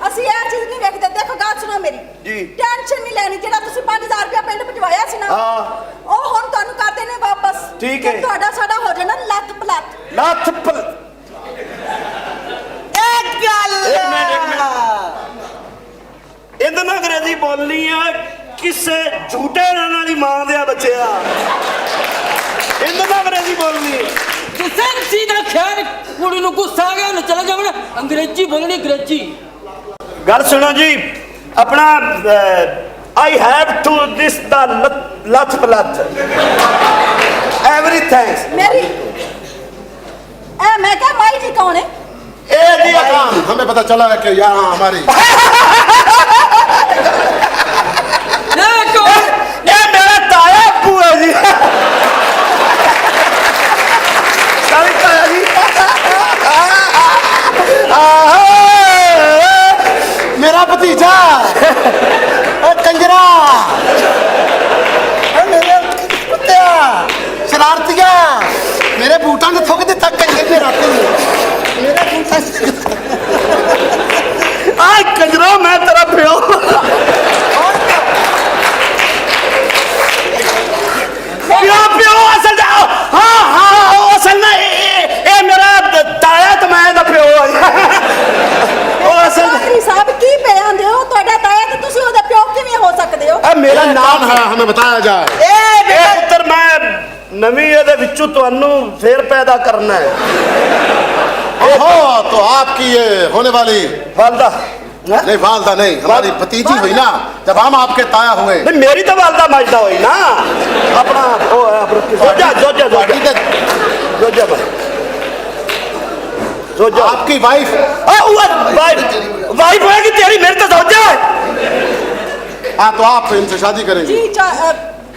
ਅਸੀਂ ਇਹ ਚੀਜ਼ ਨਹੀਂ ਵੇਖਦੇ। ਦੇਖੋ ਗੱਲ ਸੁਣੋ ਮੇਰੀ ਜੀ। ਟੈਨਸ਼ਨ ਨਹੀਂ ਲੈਣੀ। ਜਿਹੜਾ ਤੁਸੀਂ 5000 ਰੁਪਏ ਪਿੰਡ ਭਜਵਾਇਆ ਸੀ ਨਾ ਹਾਂ। ਉਹ ਹੁਣ ਤੁਹਾਨੂੰ ਕਰ ਦੇਣੇ ਵਾਪਸ। ਠੀਕ ਤੇ ਹੈ। ਤੁਹਾਡਾ ਸਾਡਾ ਹੋ ਜਾਣਾ ਲੱਤ ਪਲੱਤ। ਲੱਥ ਇੱਕ ਗੱਲ ਇੱਕ ਮਿੰਟ। ਇਹਦੇ ਨਾਲ ਅੰਗਰੇਜ਼ੀ ਬੋਲਣੀ ਆ ਕਿਸੇ ਝੂਟੇ ਵਾਲੀ ਮਾਂ ਦੇ ਬੱਚਿਆ। ਇਹਦੇ ਨਾਲ ਅੰਗਰੇਜ਼ੀ ਬੋਲਣੀ। डिसेंसी ਦਾ ਖਿਆਲ ਕੁੜੀ ਨੂੰ ਗੁੱਸਾ ਆ ਗਿਆ ਉਹਨੇ ਚਲਾ ਜਾਵਣਾ ਅੰਗਰੇਜ਼ੀ ਬੋਲਣੀ ਅੰਗਰੇਜ਼ੀ। ਗੱਲ ਸੁਣੋ ਜੀ, ਆਪਣਾ ਆਈ ਹੈਵ ਟੂ ਦਿਸ ਦਾ ਲੱਥ ਪਲੱਥ ਐਵਰੀਥਿੰਗ। ਮੇਰੀ मैं क्या माई जी कौन है? ए जी काम हमें पता चला है कि यहाँ हमारी ये मेरा ताया अब्बू है जी। सारी ताया जी मेरा भतीजा कंजरा मेरे कुत्तिया शरारतिया मेरे बूटा ने थोक दिता कंजर ने राती मेरे बूटा ਆਏ ਕੰਜਰਾ ਮੈਂ ਤੇਰਾ ਪਿਓ ਪਿਓ ਅਸਲ ਦਾ ਹਾਂ ਅਸਲ ਨਾ ਇਹ ਮੇਰਾ ਤਾਇਆ ਤੇ ਮੈਂ ਇਹਦਾ ਪਿਓ ਆ ਉਹ ਅਸਲ ਚੌਧਰੀ ਸਾਹਿਬ ਕੀ ਪਿਆਉਂਦੇ ਹੋ? ਤੁਹਾਡਾ ਤਾਇਆ ਤੇ ਤੁਸੀਂ ਉਹਦਾ ਪਿਓ ਕਿਵੇਂ ਹੋ ਸਕਦੇ ਹੋ? ਇਹ ਮੇਰਾ नाम ਨਾਮ है हमें बताया जाए। ਇਹ ਪੁੱਤਰ ਮੈਂ ਨਵੀਂ ਇਹਦੇ ਵਿੱਚੋਂ ਤੁਹਾਨੂੰ ਫੇਰ ਪੈਦਾ ਕਰਨਾ ਹੈ ओहो तो आपकी ये होने वाली ਵਾਲਦਾ नहीं वालदा नहीं हमारी भतीजी हुई ना जब हम आपके ताया हुए ਨਹੀਂ ਮੇਰੀ ਤਾਂ ਵਾਲਦਾ ਮਜਦਾ ਹੋਈ ਨਾ ਆਪਣਾ ਉਹ ਜੋਜਾ ਜੋਜਾ ਜੋਜਾ ਜੋਜਾ ਜੋਜਾ आपकी वाइफ वाइफ होएगी तेरी मेरे तो सोचा है हाँ तो आप इनसे शादी करेंगे जी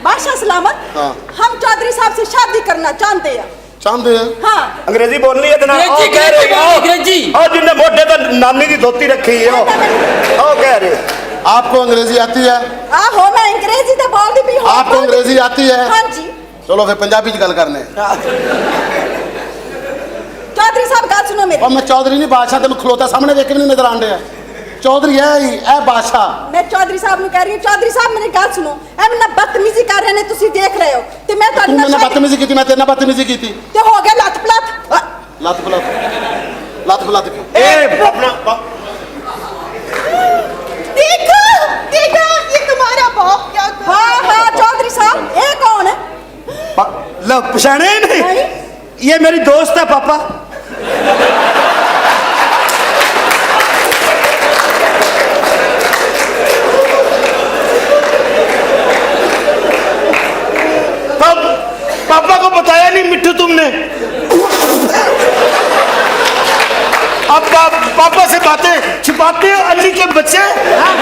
बादशाह सलामत, हाँ। हम चौधरी साहब से शादी करना चाहते हैं। चाहते हैं हाँ अंग्रेजी बोलनी है इतना अंग्रेजी कह रहे हो अंग्रेजी। और जिनने मोटे तो नानी की धोती रखी है ओ कह रहे आपको अंग्रेजी आती है आहो मैं अंग्रेजी तो बोलती भी हूँ। आपको अंग्रेजी आती है हाँ जी चलो फिर पंजाबी च गल करने चौधरी साहब गल सुनो मेरी। और मैं चौधरी नहीं बादशाह तेन खलोता सामने देख के नहीं नजर आन डया चौधरी है ही ए बादशाह मैं चौधरी साहब ਨੂੰ कह रही हूँ चौधरी साहब मेरी गल सुनो ਐ ਮੈਨੂੰ ਬਦਤਮੀਜ਼ੀ ਕਰ ਰਹੇ ਨੇ ਤੁਸੀਂ ਦੇਖ ਰਹੇ ਹੋ ਤੇ ਮੈਂ ਤੁਹਾਡੇ तू ਨਾਲ मैंने शादी- बदतमीजी की थी मैं तेरे ਨਾਲ बदतमीजी की थी ਤੇ ਹੋ ਗਿਆ ਲੱਤ ਪਲਤ। लत पलत लत पलत ए अपना देखो देखो ये तुम्हारा बाप क्या कर रहा है। हाँ हाँ चौधरी साहब ये कौन है? लो पहचाने नहीं नहीं। ये मेरी दोस्त है पापा पापा को बताया नहीं मिट्टू तुमने अब पापा से बातें छुपाते हो अली के बच्चे हाँ?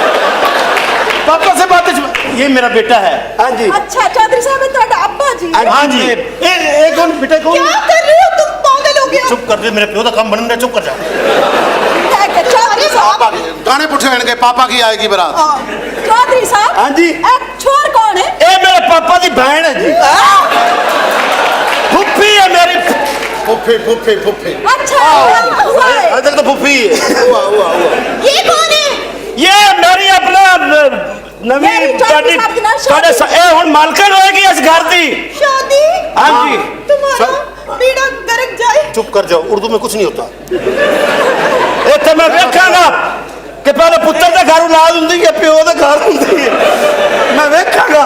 पापा से बातें ये मेरा बेटा है हाँ जी अच्छा चौधरी साहब ये ਤੁਹਾਡਾ ਅੱਬਾ ਜੀ है? हाँ जी एक कौन बेटा कौन क्या कर रहे हो तुम पागल हो गए हो? चुप कर दे मेरे प्यो का काम बनने चुप कर जा चौधरी साहब गाने पुठे आएंगे पापा की आएगी बारात चौधरी साहब हाँ जी। छोर कौन है? ये मेरे पापा की बहन है जी फुफ्फी है मेरी फुफ्फी फुफ्फी फुफ्फी अच्छा हुआ है। अभी तक तो फुफ्फी है हुआ हुआ हुआ ये कौन है? ये मेरी अपना नवी मेरी चौधरी साहब की ना शादी। ए हुन मालकन होएगी इस घर दी शादी हाँ जी तुम्हारा बेड़ा गरक जाए। चुप कर जाओ उर्दू में कुछ नहीं होता इत्थे मैं वेखांगा कि पहले पुत्र दे घर औलाद हुंदी है प्यो दे घर हुंदी है मैं वेखांगा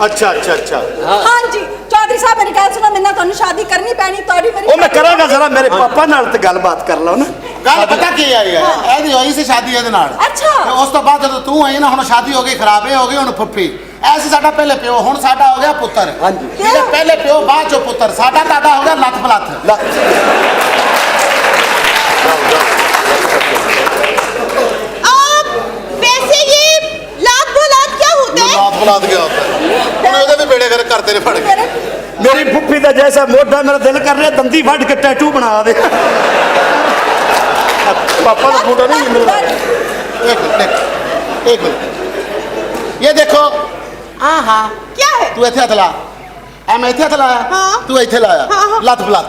अच्छा अच्छा अच्छा हाँ जी चौधरी साहब मेरी गल सुनो मैंने ਤੁਹਾਨੂੰ शादी करनी पैनी ਤੁਹਾਡੀ मेरी ਉਹ ਮੈਂ ਕਰਾਂਗਾ ਜ਼ਰਾ ਮੇਰੇ ਪਾਪਾ ਨਾਲ ਤੇ ਗੱਲਬਾਤ ਕਰ ਲਓ ਨਾ ਗੱਲ ਪਤਾ ਕੀ ਆਈ ਹੈ ਇਹਦੀ ਹੋਈ ਸੀ ਸ਼ਾਦੀ ਇਹਦੇ ਨਾਲ ਅੱਛਾ। ਤੇ ਉਸ ਤੋਂ ਬਾਅਦ ਜਦੋਂ ਤੂੰ ਆਈ ਨਾ ਹੁਣ ਸ਼ਾਦੀ ਹੋ ਗਈ ਖਰਾਬ ਇਹ ਹੋ ਗਈ ਹੁਣ ਫੁੱਫੀ ਐਸੀ ਸਾਡਾ ਪਹਿਲੇ ਪਿਓ ਹੁਣ ਸਾਡਾ ਹੋ ਗਿਆ ਪੁੱਤਰ ਹਾਂਜੀ। ਠੀਕ ਹੈ ਪਹਿਲੇ ਪਿਓ ਬਾਅਦ ਚੋਂ ਪੁੱਤਰ ਸਾਡਾ ਤੁਹਾਡਾ ਹੋ ਗਿਆ ਲੱਤ ਪਲੱਥ आप वैसे ये लात बोलात क्या होता है? ਲੱਤ ਪਲੱਥ ਗਿਆ ਹੁੰਦਾ ਹੁਣ ਉਹਦੇ ਵੀ ਬੇੜੇ ਕਰਦੇ ਨੇ ਫੜ ਕੇ मेरी फुफ्फी का जैसा मोटा मेरा दिल कर रहा दंदी फट के टैटू बना दे पापा का फोटो नहीं मिल रहा एक मिनट एक मिनट ये देखो हाँ हाँ क्या है? तू ਇੱਥੇ ਹੱਥ ਲਾ ਐ ਮੈਂ ਇੱਥੇ ਹੱਥ ਲਾਇਆ ਹਾਂ। ਤੂੰ ਇੱਥੇ ਲਾਇਆ ਹਾਂ, ਹਾਂ। ਲੱਤ ਪਲੱਥ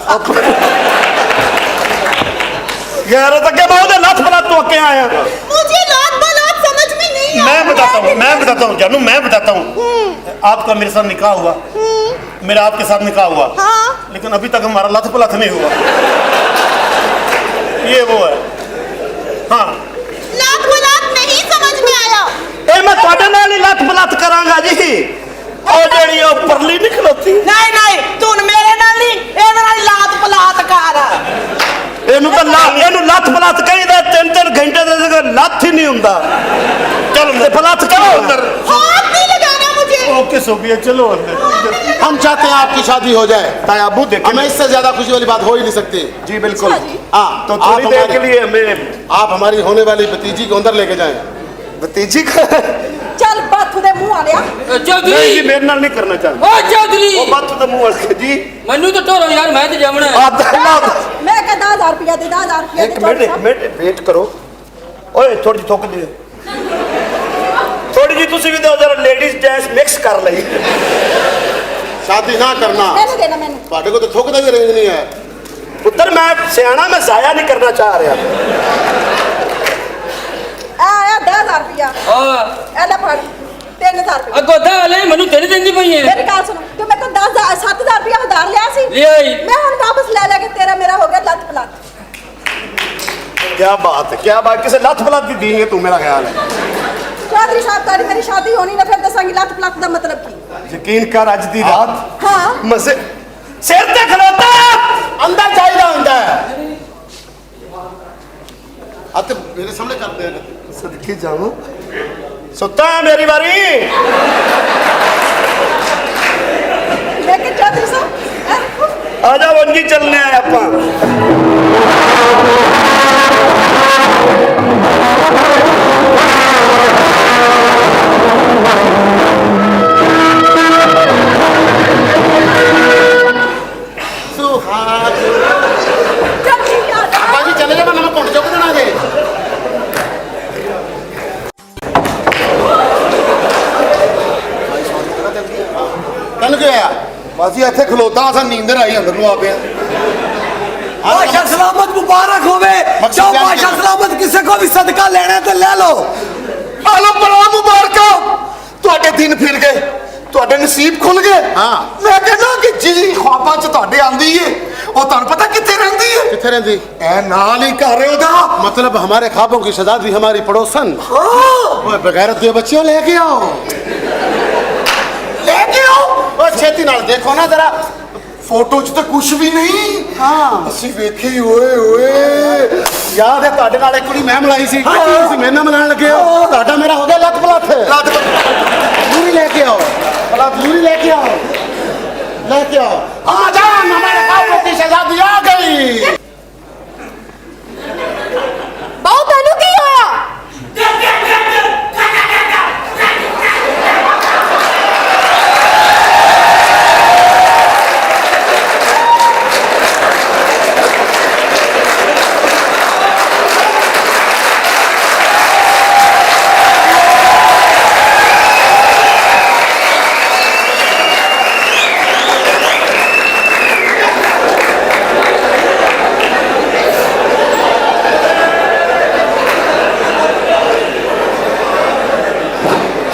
यार तो क्या बहुत लथ पला तो क्या आया मुझे लात बोलात समझ में नहीं मैं बताता हूँ जानू मैं बताता हूँ आपका मेरे साथ निकाह हुआ मेरा आपके साथ निकाह हुआ हाँ। लेकिन अभी तक हमारा लथ पलथ नहीं हुआ ये वो है हाँ लात बोलात नहीं समझ में आया। ए मैं ਤੁਹਾਡੇ ਨਾਲ ਹੀ ਲੱਤ ਪਲੱਥ ਕਰਾਂਗਾ ਜੀ ਉਹ ਜਿਹੜੀ ਉਹ ਪਰਲੀ ਨਹੀਂ ਖਲੋਤੀ नहीं नहीं तू मेरे नाल नहीं ਇਹਦੇ ਨਾਲ ਲਾਤ ਪਲਾਤ ਕਰ ਇਹਨੂੰ ਤਾਂ ਇਹਨੂੰ ਲੱਤ ਪਲੱਥ ਕਹੀਦਾ 3-3 ਘੰਟੇ ਦੇ ਲੱਥ ਹੀ ਨਹੀਂ ਹੁੰਦਾ ਚਲ ਅੰਦਰ ਪਲੱਥ ਕਰੋ ਅੰਦਰ हाथ नहीं लगाना मुझे। ओके सोफिया चलो अंदर हम चाहते हैं आपकी शादी हो जाए ताया अबू देखे हमें इससे ज्यादा खुशी वाली बात हो ही नहीं सकती जी बिल्कुल अच्छा जी। हाँ तो आप थोड़ी देर के हमारी- लिए हमें आप हमारी होने वाली भतीजी को अंदर लेके जाएं भतीजी का चल बात दे मुंह आ गया। नहीं जी चौधरी मेरे नाल नहीं करना चाहता ओ चौधरी वो बात तो मुंह वाले जी ਮੈਨੂੰ ਤਾਂ ਢੋਰੋ ਯਾਰ ਮੈਂ ਤੇ ਜਾਵਣਾ आप मैं कह 10,000 रुपया दे 10,000 रुपया एक दे मिनट चौधरी एक साहब। मिनट वेट करो ओए थोड़ी जी थोक दे थोड़ी जी तुसी भी दो जरा लेडीज जेंट्स मिक्स कर ਲਈ शादी ना करना मैंने देना मैंने। ਤੁਹਾਡੇ ਕੋਲ ਤਾਂ ਥੁੱਕ ਦਾ ਵੀ ਰੇਂਜ ਨਹੀਂ ਹੈ पुत्र मैं सियाना मैं जाया नहीं करना चाह रहा ਆਇਆ 10000 ਰੁਪਇਆ ਆ ਇਹ ਲੈ ਫੜ 3000 ਰੁਪਇਆ ਅੱਗੋਂ ਦਾ ਲੈ ਮੈਨੂੰ ਤੇਰੇ ਦਿੰਦੀ ਪਈ ਹੈ ਮੇਰੀ ਗੱਲ ਸੁਣ ਤੂੰ ਮੇਰੇ ਕੋਲ 7000 ਰੁਪਇਆ ਉਧਾਰ ਲਿਆ ਸੀ ਲਿਆਈ ਮੈਂ ਹੁਣ ਵਾਪਸ ਲੈ ਲੈ ਕੇ ਤੇਰਾ ਮੇਰਾ ਹੋ ਗਿਆ ਲੱਤ ਪਲੱਤ क्या बात है, क्या बात, किसे लत पलत दी है तू, मेरा ख्याल है। चौधरी साहब तारी मेरी शादी होनी ना फिर दसांगी लत पलत का मतलब की यकीन कर अज दी रात हाँ मसे सिर ते खलोता अंदर चाहिए होंदा है। अब तो मेरे सामने कर दे सदके जाऊं सुता है मेरी बारी। लेकिन चौधरी साहब आजा वंजी चलने आए अपा। सुहाग जल्दी आ बाजी चले जा, मैं कुंड चुक देना जे। ਤੈਨੂੰ ਕੀ ਹੋਇਆ? ਬਾਜੀ ਇੱਥੇ ਖਲੋਤਾ ਅਸਾਂ ਨੀਂਦਰ ਆਈ ਅੰਦਰ ਨੂੰ ਆ ਪਿਆ बादशाह सलामत मुबारक होवे मकसद जो क्या है? बादशाह सलामत किसी को भी सदका लेना है तो ले लो। ਆਲੋ ਬੜਾ ਮੁਬਾਰਕਾ ਤੁਹਾਡੇ ਦਿਨ ਫਿਰ ਗਏ, ਤੁਹਾਡੇ ਨਸੀਬ ਖੁੱਲ ਗਏ। ਹਾਂ। ਮੈਂ ਕਹਿੰਦਾ ਕਿ ਜਿਹੜੀ ख्वाबां ਚ ਤੁਹਾਡੇ ਆਂਦੀ ਏ ਉਹ ਤੁਹਾਨੂੰ ਪਤਾ ਕਿੱਥੇ ਰਹਿੰਦੀ ਏ? किथे रहंदी? ਐ ਨਾਲ ਹੀ ਘਰ ਏ ਉਹਦਾ। मतलब हमारे ख्वाबों की शहजादी हमारी पड़ोसन। ਹਾਂ ओए बगैरत दे बच्चियों लेके आओ, ਲੈ ਕੇ ਆਓ। ओए छेती नाल देखो ना जरा। ਫੋਟੋ 'ਚ ਤਾਂ ਕੁਝ ਵੀ ਨਹੀਂ। हाँ ਅਸੀਂ ਵੇਖੀ ਓਏ ਓਏ। याद है ਤੁਹਾਡੇ ਨਾਲ ਇੱਕ ਕੁੜੀ ਮੈਂ ਮਿਲਾਈ ਸੀ, ਤੁਸੀਂ ਮੇਰੇ ਨਾਲ ਮਿਲਾਣ ਲੱਗੇ ਹੋ। ਤੁਹਾਡਾ ਮੇਰਾ ਹੋ ਗਿਆ ਲੱਤ ਪਲੱਥ। ਰਾਤ दूरी लेके आओ, भला दूरी लेके आओ, लेके आओ। अम्मा जान हमारे ख्वाबों की शहजादी आ गई। बहुत तनु की होया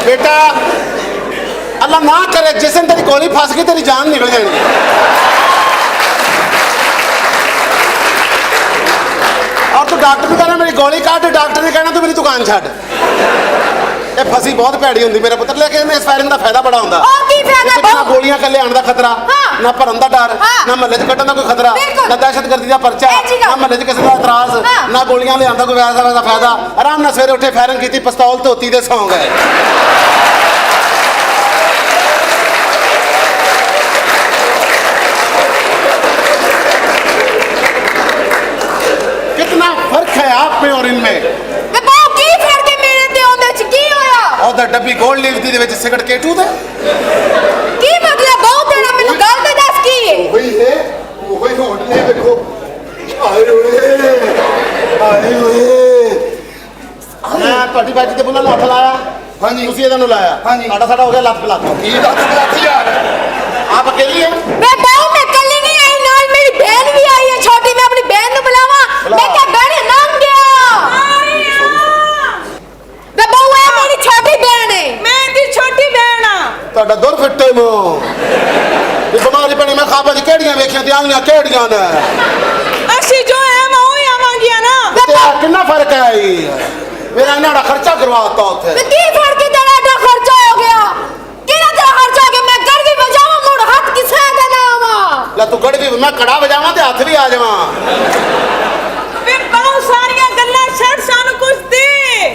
बेटा अल्लाह ना करे जिस दिन तेरी गोली फंस गई तेरी जान निकल जाएगी। और तू डॉक्टर ने कहना मेरी गोली काट, डॉक्टर ने कहना तू मेरी दुकान छड़। ये फसी बहुत भैड़ी होंगी मेरे पुत्र, लेकिन इस फायरिंग का फायदा बड़ा होंदा। और की फायदा ना गोलियां कल्ले आने का खतरा, हाँ। ना भरन का डर, हाँ। ना महल्ले च कड्ढण का कोई खतरा, बिल्कुल। ना दहशतगर्दी का पर्चा, ਇਹ ਚੀਜ਼ ना महल्ले च किसी का इतराज, हाँ। ना गोलियां ले आंदा कोई वैसा वैसा फायदा। आराम नाल सवेरे उठे फायरिंग की, पिस्तौल धोती दे सौ गए। कितना फर्क है आप में और इनमें। वे बहु की फर्क है मेरे ते ओंदे च की होया ਉਹਦਾ ਡੱਬੀ ਗੋਲਡ ਲੀਫ ਦੀ ਦੇ ਵਿੱਚ ਸਿਗਰਟ ਕੇਟੂ ਦੇ। की मतलब बहु तेरा मेनू गल ते दस की है ਉਹੀ ਹੈ ਉਹੀ ਹੋਣਗੇ ਦੇਖੋ। ਆਏ ਓਏ ਆਏ ਓਏ। ਮੈਂ ਤੁਹਾਡੀ ਬਾਜੀ ਤੇ ਬੁੱਲਾਂ ਨੂੰ ਹੱਥ ਲਾਇਆ। ਹਾਂਜੀ। ਤੁਸੀਂ ਇਹਨਾਂ ਨੂੰ ਲਾਇਆ। ਹਾਂਜੀ। ਸਾਡਾ ਸਾਡਾ ਹੋ ਗਿਆ ਲੱਤ ਪਲੱਤ। ਕੀ ਦੱਸ ਯਾਰ ਆਪ ਅਕੇਲੀ ਹੈ। वे बहु मैं कल्ली नहीं आई नाल मेरी बहन भी आई है छोटी मैं अपनी बहन नु बुलावा मैं क्या बहन नाम गया वे बहु है मेरी छोटी बहन है मैं दी छोटी बहन हां ਤੁਹਾਡਾ ਦੁਰ ਫਿੱਟੇ ਮੂੰਹ। ਇਹ ਬਿਮਾਰੀ ਪਣੀ ਮੈਂ ਖਾਬਾਂ ਦੀ ਕਿਹੜੀਆਂ ਵੇਖੀਆਂ ਤੇ ਆਈਆਂ ਕਿਹੜੀਆਂ ਨੇ। ਅਸੀਂ ਜੋ ਹੈ ਮੈਂ ਉਹ ਆਵਾਂਗੀਆਂ ਨਾ ਤੇ ਆਹ ਕਿੰਨਾ ਫਰਕ ਹੈ ਇਹ। ਮੇਰਾ ਇਹਨਾਂ ਦਾ ਖਰਚਾ ਕਰਵਾਤਾ ਉੱਥੇ। वे की फर्क है तेरा एडा खर्चा हो गया किना तेरा खर्चा हो गया मैं कर भी बजावा मुड़ हाथ किसे देना वा ਲੈ ਤੂੰ ਗੜ ਵੀ ਮੈਂ ਕੜਾ ਵਜਾਵਾਂ ਤੇ ਹੱਥ ਵੀ ਆ ਜਾਵਾਂ। फिर बहुत सारी गल्ला छड़ सानू कुछ दे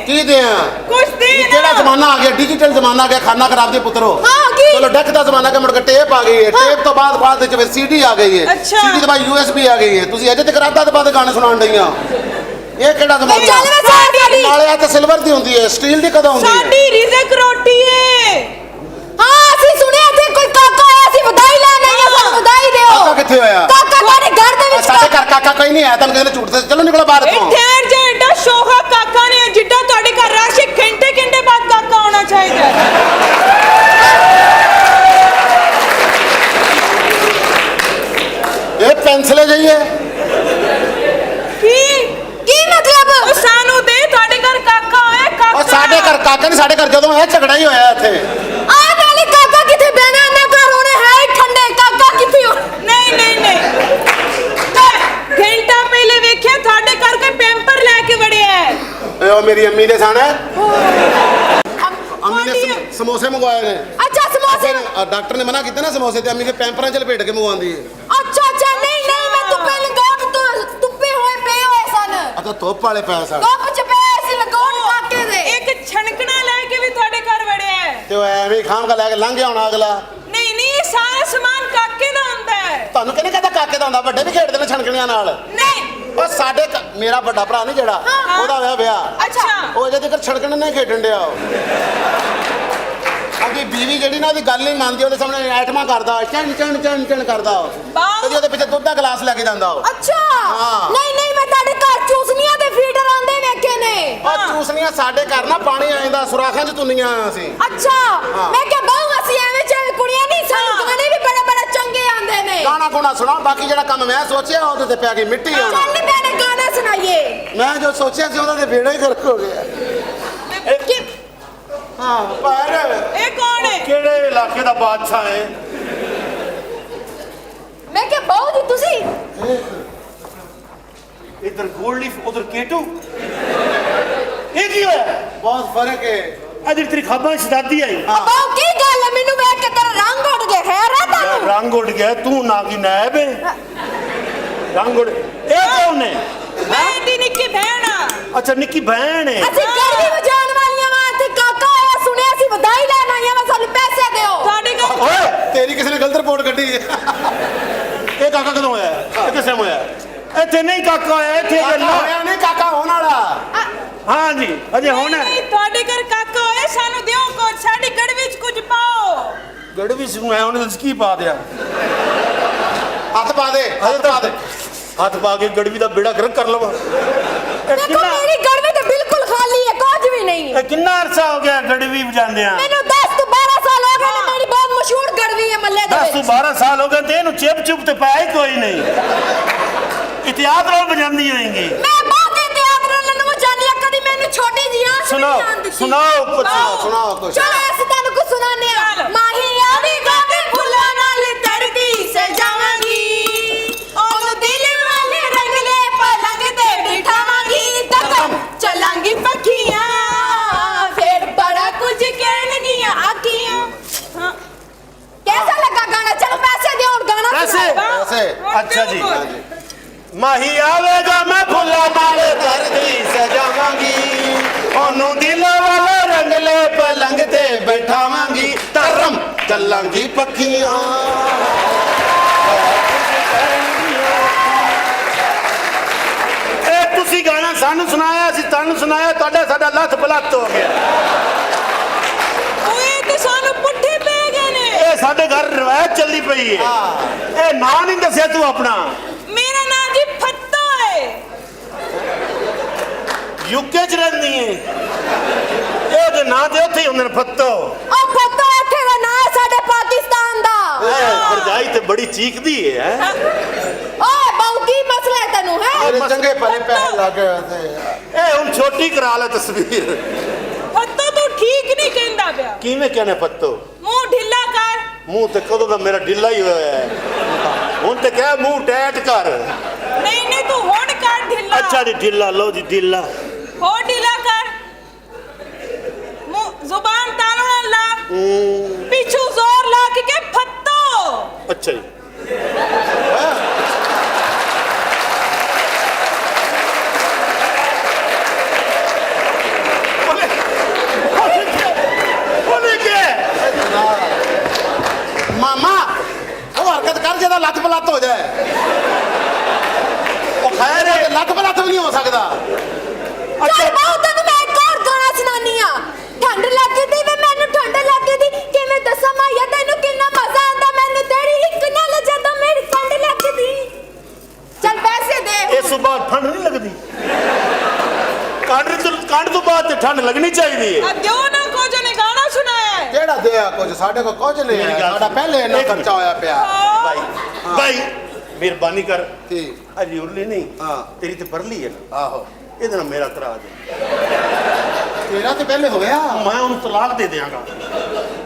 ਕੀ ਦਿਆਂ? कुछ दे ਇਹ ਕਿਹੜਾ ਜ਼ਮਾਨਾ ਆ ਗਿਆ? ਡਿਜੀਟਲ ਜ਼ਮਾਨਾ ਆ ਗਿਆ। ਖਾਨਾ ਖਰਾਬ ਦੇ ਪੁੱਤਰੋ। हाँ की ਚਲੋ ਡੈਕ ਦਾ ਜ਼ਮਾਨਾ ਕਿ ਮੁੜ ਕੇ ਟੇਪ ਆ ਗਈ ਹੈ। ਟੇਪ ਤੋਂ ਬਾਅਦ ਵਿੱਚ ਫਿਰ ਸੀਡੀ ਆ ਗਈ ਹੈ। ਅੱਛਾ। ਸੀਡੀ ਤੋਂ ਬਾਅਦ USB ਆ ਗਈ ਹੈ। ਤੁਸੀਂ ਅਜੇ ਤੱਕ ਰਾਤਾਂ ਤੋਂ ਬਾਅਦ ਗਾਣੇ ਸੁਣਾਉਣ ਡਈਆਂ। ਇਹ ਕਿਹੜਾ ਚੱਲ ਵੇ ਜ਼ਮਾਨਾ? ਸਾਡੀ ਨਾਲੇ ਆ ਤੇ ਸਿਲਵਰ ਦੀ ਹੁੰਦੀ ਹੈ, ਸਟੀਲ ਦੀ ਕਦੋਂ ਹੁੰਦੀ ਹੈ? ਸਾਡੀ ਰਿਜ਼ਕ ਰੋਟੀ ਏ ਹਾਂ ਅਸੀਂ ਸੁਣਿਆ ਤੇ ਕੋਈ ਕਾਕਾ ਆਇਆ ਸੀ ਵਧਾਈ ਲੈਣ ਆਈ ਆ ਸਾਨੂੰ ਵਧਾਈ ਦਿਓ ਕਾਕਾ ਕਿੱਥੇ ਹੋਇਆ? ਕਾਕਾ ਤੁਹਾਡੇ ਘਰ ਦੇ ਵਿੱਚ ਸਾਡੇ ਘਰ ਕਾਕਾ ਕੋਈ ਨਹੀਂ ਆਇਆ। ਤੁਹਾਨੂੰ ਕਿਸੇ ਨੇ ਝੂਠ ਦੱਸਿਆ। ਚਲੋ ਨਿਕਲੋ ਬਾਹਰ ਤੋਂ। ਠਹਿਰ ਜਾ ਏਡਾ ਸ਼ੋਖਾ ਕਾਕਾ ਨੇ ਜਿੱਡਾ ਤੁਹਾਡੇ ਘਰ ਰਾਸ਼ੀ ਘੰਟੇ ਘੰਟੇ ਬਾਅਦ ਕਾਕਾ ਆਉਣਾ ਚਾਹੀਦਾ ਇਹ ਪੈਨਸਲੇ ਜਾਈਏ। ਕੀ ਕੀ ਮਤਲਬ ਉਹ ਸਾਨੂੰ ਦੇ ਤੁਹਾਡੇ ਘਰ ਕਾਕਾ ਆਇਆ ਘਰ ਕਾਕੇ ਨੇ ਸਾਡੇ ਘਰ ਜਦੋਂ ਆਇਆ ਝਗੜਾ ਹੀ ਹੋਇਆ ਇੱਥੇ। ਆ ਨਾਲੇ ਕਾਕਾ ਕਿੱਥੇ ਬਹਿਣਾ ਨਾ ਘਰ ਉਹਨੇ ਹੈ ਹੀ ਠੰਡੇ ਕਾਕਾ ਕਿੱਥੇ ਹੋ ਨਹੀਂ ਨਹੀਂ ਨਹੀਂ ਘੰਟਾ ਪਹਿਲੇ ਵੇਖਿਆ ਤੁਹਾਡੇ ਘਰ ਕੋਈ ਪੈਂਪਰ ਲੈ ਕੇ ਵੜਿਆ ਹੈ। ਓਏ ਉਹ ਮੇਰੀ ਅੰਮੀ ਦੇ ਸਣ ਹੈ। ਅੰਮੀ ਨੇ ਤੁਹਾਡੀ- ਸਮੋਸੇ ਮੰਗਵਾਏ ਨੇ। ਅੱਛਾ ਸਮੋਸੇ ਡਾਕਟਰ ਨੇ ਮਨਾ ਕੀਤਾ ਨਾ ਸਮੋਸੇ ਤੇ ਅੰਮੀ ਦੇ ਪੈਂਪਰਾਂ 'ਚ ਲਪੇਟ ਕੇ ਮੰਗਵਾਉਂਦੀ ਹੈ। ਅੱਛਾ ਅੱਛਾ ਨਹੀਂ ਨਹੀਂ ਮੈਂ ਧੁੱਪੇ ਲਗਾ ਧੁੱਪੇ ਹੋਏ ਪਏ ਹੋਏ ਸਨ ਅੱਛਾ ਧੁੱਪ ਵਾਲੇ ਪੈ ਸਨ ਧੁੱਪ ਚ ਪਏ ਸੀ ਲਗਾਉਣ ਕਾਕੇ ਦੇ ਇੱਕ ਛਣਕਣਾ ਲੈ ਕੇ ਵੀ ਤੁਹਾਡੇ ਘਰ ਵੜਿਆ ਹੈ। ਤੇ ਉਹ ਐਵੇਂ ਹੀ ਖਾਮ ਲੈ ਕੇ ਲੰਘ ਗਿਆ ਹੋਣਾ ਅਗਲਾ। ਨਹੀਂ ਨਹੀਂ ਇਹ ਸਾਰਾ ਸਮਾਨ ਕਾਕੇ ਦਾ ਹੁੰਦਾ ਹੈ। ਤੁਹਾਨੂੰ ਕਿਹਨੇ ਕਹਿੰਦਾ ਕਾਕੇ ਦਾ ਹੁੰਦਾ? ਵੱਡੇ ਵੀ ਖੇਡਦੇ ਨੇ ਛਣਕਣੀਆਂ ਨਾਲ। ਨਹੀਂ ਉਹ ਸਾਡੇ ਮੇਰਾ ਵੱਡਾ ਭਰਾ ਨਹੀਂ ਜਿਹੜਾ ਉਹਦਾ ਹੋਇਆ ਵਿਆਹ। ਅੱਛਾ ਉਹ ਅਜੇ ਤੱਕ ਛਣਕਣ ਨਹੀਂ ਖੇਡਣ ਡਿਆ। ਉਹਦੀ ਬੀਵੀ ਜਿਹੜੀ ਨਾ ਉਹਦੀ ਗੱਲ ਨਹੀਂ ਮੰਨਦੀ, ਉਹਦੇ ਸਾਹਮਣੇ ਐਟਮਾਂ ਕਰਦਾ, ਚਣ ਚਣ ਚਣ ਚਣ ਕਰਦਾ ਉਹ। ਬਾਹਰ- ਤੇ ਉਹਦੇ ਪਿੱਛੇ ਦੁੱਧ ਦਾ ਗਲਾਸ ਲੈ ਕੇ ਜਾਂਦਾ ਉਹ। ਅੱਛਾ ਹਾਂ। ਨਹੀਂ ਨਹੀਂ ਮੈਂ ਤੁਹਾਡੇ ਘਰ ਚੂਸਨੀਆਂ ਦੇ ਫੀਡਰ ਆਂਦੇ ਵੇਖੇ ਨੇ ਉਹ ਚੂਸਣੀਆਂ ਸਾਡੇ ਘਰ ਨਾ ਪਾਣੀ ਆ ਜਾਂਦਾ, ਸੁਰਾਖਾਂ 'ਚ ਤੁੰਨੀਆਂ ਅਸੀਂ। ਅੱਛਾ ਹਾਂ। ਮੈਂ ਕਿਹਾ ਬਹੁ ਅਸੀਂ ਐਵੇਂ ਚਾਹੇ ਕੁੜੀਆਂ ਨਹੀਂ ਸਾਨੂੰ ਗਾਣੇ ਵੀ ਬੜੇ ਬੜੇ ਚੰਗੇ ਆਂਦੇ ਨੇ ਗਾਣਾ ਗੁਣਾ ਸੁਣਾਓ, ਬਾਕੀ ਜਿਹੜਾ ਕੰਮ ਮੈਂ ਸੋਚਿਆ ਉਹਦੇ ਤੇ ਪੈ ਗਈ ਮਿੱਟੀ ਆਉਣਾ। ਚੱਲ ਨੀ ਭੈਣੇ ਗਾਣਾ ਸੁਣਾਈਏ ਮੈਂ ਜੋ ਸੋਚਿਆ ਸੀ ਉਹਦਾ ਤੇ ਬੇੜਾ ਹੀ ਗਰਕ ਹੋ ਗਿਆ। ਕਿ ਹਾਂ ਪਰ ਇਹ ਕੌਣ ਹੈ? ਕਿਹੜੇ ਇਲਾਕੇ ਦਾ ਬਾਦਸ਼ਾਹ ਹੈ? ਮੈਂ ਕਿਹਾ ਬਹੁ ਜੀ ਤੁਸੀਂ ਇਧਰ ਗੋਲਡ ਲੀਫ ਉਧਰ ਕੇਟੂ। ਇਹ ਕੀ ਹੋਇਆ? ਬਹੁਤ ਫਰਕ ਹੈ। ਅੱਜ ਤੇਰੀ ਖਾਬਾਂ ਸ਼ਦਾਦੀ ਆਈ। ਬਹੁ ਕੀ ਗੱਲ ਹੈ ਮੈਨੂੰ ਵੇਖ ਕੇ ਤੇਰਾ ਰੰਗ ਉੱਡ ਗਿਆ ਖੈਰ ਹੈ ਤੁਹਾਨੂੰ ਰੰਗ ਉੱਡ ਗਿਆ, ਤੂੰ ਨਾ ਕੀ ਨਾਇਬ ਹੈ। ਰੰਗ ਉੱਡ ਇਹ ਕੌਣ ਹੈ? ਮੈਂ ਦੀ ਨਿੱਕੀ ਭੈਣ ਆ। ਅੱਛਾ ਨਿੱਕੀ ਭੈਣ ਹੈ। ਅਸੀਂ ਗੜਵੀ ਵਜਾਉਣ ਵਾਲੀਆਂ ਵਾਂ ਤੇ ਕਾਕਾ ਆਇਆ ਸੁਣਿਆ ਸੀ ਵਧਾਈ ਲੈਣ ਆਈਆਂ ਵਾਂ ਸਾਨੂੰ ਪੈਸੇ ਦਿਓ ਤੁਹਾਡੇ ਘਰ ਓਏ ਤੇਰੀ ਕਿਸੇ ਨੇ ਗਲਤ ਰਿਪੋਰਟ ਕੱਢੀ ਹੈ। ਇਹ ਕਾਕਾ ਕਦੋਂ ਹੋਇਆ? ਇਹ ਕਿਸ ਟਾਈਮ ਹੋਇਆ? ਇੱਥੇ ਨਹੀਂ ਕਾਕਾ ਹੋਇਆ, ਇੱਥੇ ਕਾਕਾ ਗੱਲਾਂ। ਹੋਇਆ ਨਹੀਂ, ਕਾਕਾ ਹੋਣ ਵਾਲਾ। ਹਾਂ ਜੀ ਅਜੇ ਹੋਣਾ। ਨਹੀਂ ਤੁਹਾਡੇ ਘਰ ਕਾਕਾ ਹੋਇਆ ਸਾਨੂੰ ਦਿਓ ਕੁਝ ਸਾਡੀ ਗੜ ਵਿੱਚ ਕੁਝ ਪਾਓ। ਗੜ ਵੀ ਸੁਣ ਆਇਆ ਉਹਨੇ ਦੱਸ ਕੀ ਪਾ ਦਿਆ? ਹੱਥ ਪਾ ਦੇ, ਹੱਥ ਪਾ ਦੇ। ਹੱਥ ਪਾ ਕੇ ਗੜਵੀ ਦਾ ਬੇੜਾ ਗਰਕ ਕਰ ਲਵਾ। ਦੇਖੋ ਮੇਰੀ ਗੜਵੀ ਤਾਂ ਬਿਲਕੁਲ ਖਾਲੀ ਹੈ ਕੁਝ ਵੀ ਨਹੀਂ ਇਹ ਕਿੰਨਾ ਅਰਸਾ ਹੋ ਗਿਆ ਗੜਵੀ ਵਜਾਉਂਦੇ ਆ? ਮੈਨੂੰ 10 ਤੋਂ 12 ਸਾਲ ਹੋ ਗਏ ਨੇ ਮੇਰੀ ਬਹੁਤ ਮਸ਼ਹੂਰ ਗੜਵੀ ਹੈ ਮੱਲੇ ਦੇ 10 ਤੋਂ ਵਿੱਚ 12 ਸਾਲ ਹੋ ਗਏ ਤੇ ਇਹਨੂੰ ਚਿਪ ਚੁਪ ਤੇ ਪਾਇਆ ਹੀ ਕੋਈ ਨਹੀਂ। ਇਤਿਹਾਸ ਨਾਲ ਵਜਾਉਂਦੀ ਹੋਏਗੀ। ਮੈਂ ਬਹੁਤ ਇਤਿਹਾਸ ਨਾਲ ਨੂੰ ਜਾਣਿਆ ਕਦੀ ਮੈਨੂੰ ਛੋਟੀ ਜੀ ਆਂਖ ਸੁਣਾਓ ਸੁਣਾਓ ਕੁਛ। ਸੁਣਾਓ ਕੁਛ। ਚਲੋ ਅਸੀਂ ਤੁਹਾਨੂੰ ਕੁਝ ਸੁਣਾਉਂਦੇ ਆ ਮਾਹੀ ਆਵੇਗਾ ਤੇ ਫੁੱਲਾਂ ਨਾਲ ਧਰਤੀ ਸਜਾਵਾਂਗੀ ਉਹਨੂੰ ਦਿਲ ਵਾਲੇ ਰੰਗਲੇ ਪਲੰਗ ਤੇ ਬਿਠਾਵਾਂਗੀ ਤੱਕ ਚੱਲਾਂਗੀ ਪੱਖੀਆਂ ਫਿਰ ਬੜਾ ਕੁਝ ਕਹਿਣਗੀਆਂ ਆਖੀਆਂ ਹਾਂ कैसा लगा गाना चलो पैसे दे और गाना पैसे? सुनाओ। ऐसे अच्छा जी ਮਾਹੀ ਆਵੇਗਾ ਮੈਂ ਫੁੱਲਾਂ ਨਾਲ ਧਰਤੀ ਸਜਾਵਾਂਗੀ ਉਹਨੂੰ ਦਿਲ ਵਾਲਾ ਰੰਗਲੇ ਪਲੰਗ ਤੇ ਬੈਠਾਵਾਂਗੀ ਧਰਮ ਚੱਲਾਂਗੀ ਪੱਖੀਆਂ। ਇਹ ਤੁਸੀਂ ਗਾਣਾ ਸਾਨੂੰ ਸੁਣਾਇਆ, ਅਸੀਂ ਤੁਹਾਨੂੰ ਸੁਣਾਇਆ, ਤੁਹਾਡਾ ਸਾਡਾ ਲੱਥ ਪਲੱਤ ਹੋ ਗਿਆ। ਓਏ ਤੇ ਸਾਨੂੰ ਪੁੱਠੇ ਪੈ ਗਏ ਨੇ। ਇਹ ਸਾਡੇ ਘਰ ਰਵਾਇਤ ਚੱਲੀ ਪਈ ਹੈ। ਇਹ ਨਾਂ ਨਹੀਂ ਦੱਸਿਆ ਤੂੰ ਆਪਣਾ। ਮੇਰਾ ਨਾਮ ਜੀ ਫੱਤਾ ਹੈ। ਯੂਕੇ ਚ ਰਹਿੰਦੀ ਹੈ। ਇਹਦੇ ਨਾਂ ਤੇ ਉੱਥੇ ਹੀ ਹੁੰਦੇ ਨੇ ਫੱਤੋ। ओ फतो इत्थे दा नाम है साडे पाकिस्तान दा ਭਰਜਾਈ ਤੇ ਬੜੀ ਚੀਕਦੀ ਹੈ। ओए बहु की मसला है तन्नू है ਮੇਰੇ ਚੰਗੇ ਭਲੇ ਪੈਸੇ ਲੱਗ ਗਏ ਤੇ ਇਹ ਹੁਣ ਛੋਟੀ ਕਰਾ ਲੈ ਤਸਵੀਰ। ਫੱਤਾ ਤੂੰ ਠੀਕ ਨਹੀਂ ਕਹਿੰਦਾ ਪਿਆ। ਕਿਵੇਂ ਕਹਿੰਦੇ ਫੱਤੋ? ਮੂੰਹ ਢਿੱਲਾ ਕਰ। ਮੂੰਹ ਤੇ ਕਦੋਂ ਦਾ ਮੇਰਾ ਢਿੱਲਾ ਹੀ ਹੋਇਆ ਹੈ। ਹੁਣ ਤੇ ਕਹਿ ਮੂੰਹ ਟੈਟ ਕਰ। ਨਹੀਂ ਨਹੀਂ ਤੂੰ ਹੁਣ ਕਰ ਢਿੱਲਾ। ਅੱਛਾ ਜੀ ਢਿੱਲਾ ਲਓ ਜੀ ਢਿੱਲਾ। ਹੋਰ ਢਿੱਲਾ ਕਰ। ਮੂੰਹ ਜ਼ੁਬਾਨ ਤਾਲੂ ਨਾਲ ਲਾ। ਪਿੱਛੂ ਜ਼ੋਰ ਲਾ ਕੇ ਫੱਤੋ। ਅੱਛਾ ਜੀ ਮਾਮਾ ਉਹ ਹਰਕਤ ਕਰ ਜਿਹਦਾ ਲੱਤ ਪਲੱਤ ਹੋ ਜਾਏ। ਉਹ ਖੈਰ ਹੈ ਲੱਤ ਪਲੱਤ ਵੀ ਨਹੀਂ ਹੋ ਸਕਦਾ। चल बहु तन्नू मैं एक और गाना सुनानी आ ठंड लगी दी वे मैनू ठंड लगी दी किवें दसा माया तैनू किन्ना मजा आंदा मैनू तेरी हिक नाल जदों मेरी ठंड लगदी चल पैसे दे ਇਸ ਤੋਂ ਬਾਅਦ ਠੰਡ ਨਹੀਂ ਲੱਗਦੀ। ਕੰਡ ਤੋਂ ਬਾਅਦ ਤੇ ਠੰਡ ਲੱਗਣੀ ਚਾਹੀਦੀ ਹੈ। ਆ ਦਿਓ ਨਾ ਕੁਝ ਨੇ ਗਾਣਾ ਸੁਣਾਇਆ ਹੈ। ਕਿਹੜਾ ਦਿਆ ਕੁਝ ਸਾਡੇ ਕੋਲ ਕੁਝ ਨਹੀਂ ਹੈ। ਸਾਡਾ ਪਹਿਲੇ ਇੰਨਾ ਇੱਕ ਖਰਚਾ ਹੋਇਆ ਪਿਆ। ਭਾਈ ਭਾਈ ਮਿਹਰਬਾਨੀ ਕਰ। ਕੀ ਅਜੀ ਉਰਲੀ ਨਹੀਂ ਹਾਂ ਤੇਰੀ ਤੇ ਪਰਲੀ ਹੈ ਨਾ, ਆਹੋ ਇਹਦੇ ਨਾਲ ਮੇਰਾ ਕਰਾ ਦੇ। ਤੇਰਾ ਤੇ ਪਹਿਲੇ ਹੋ ਗਿਆ। ਮੈਂ ਉਹਨੂੰ ਤਲਾਕ ਦੇ ਦਿਆਂਗਾ।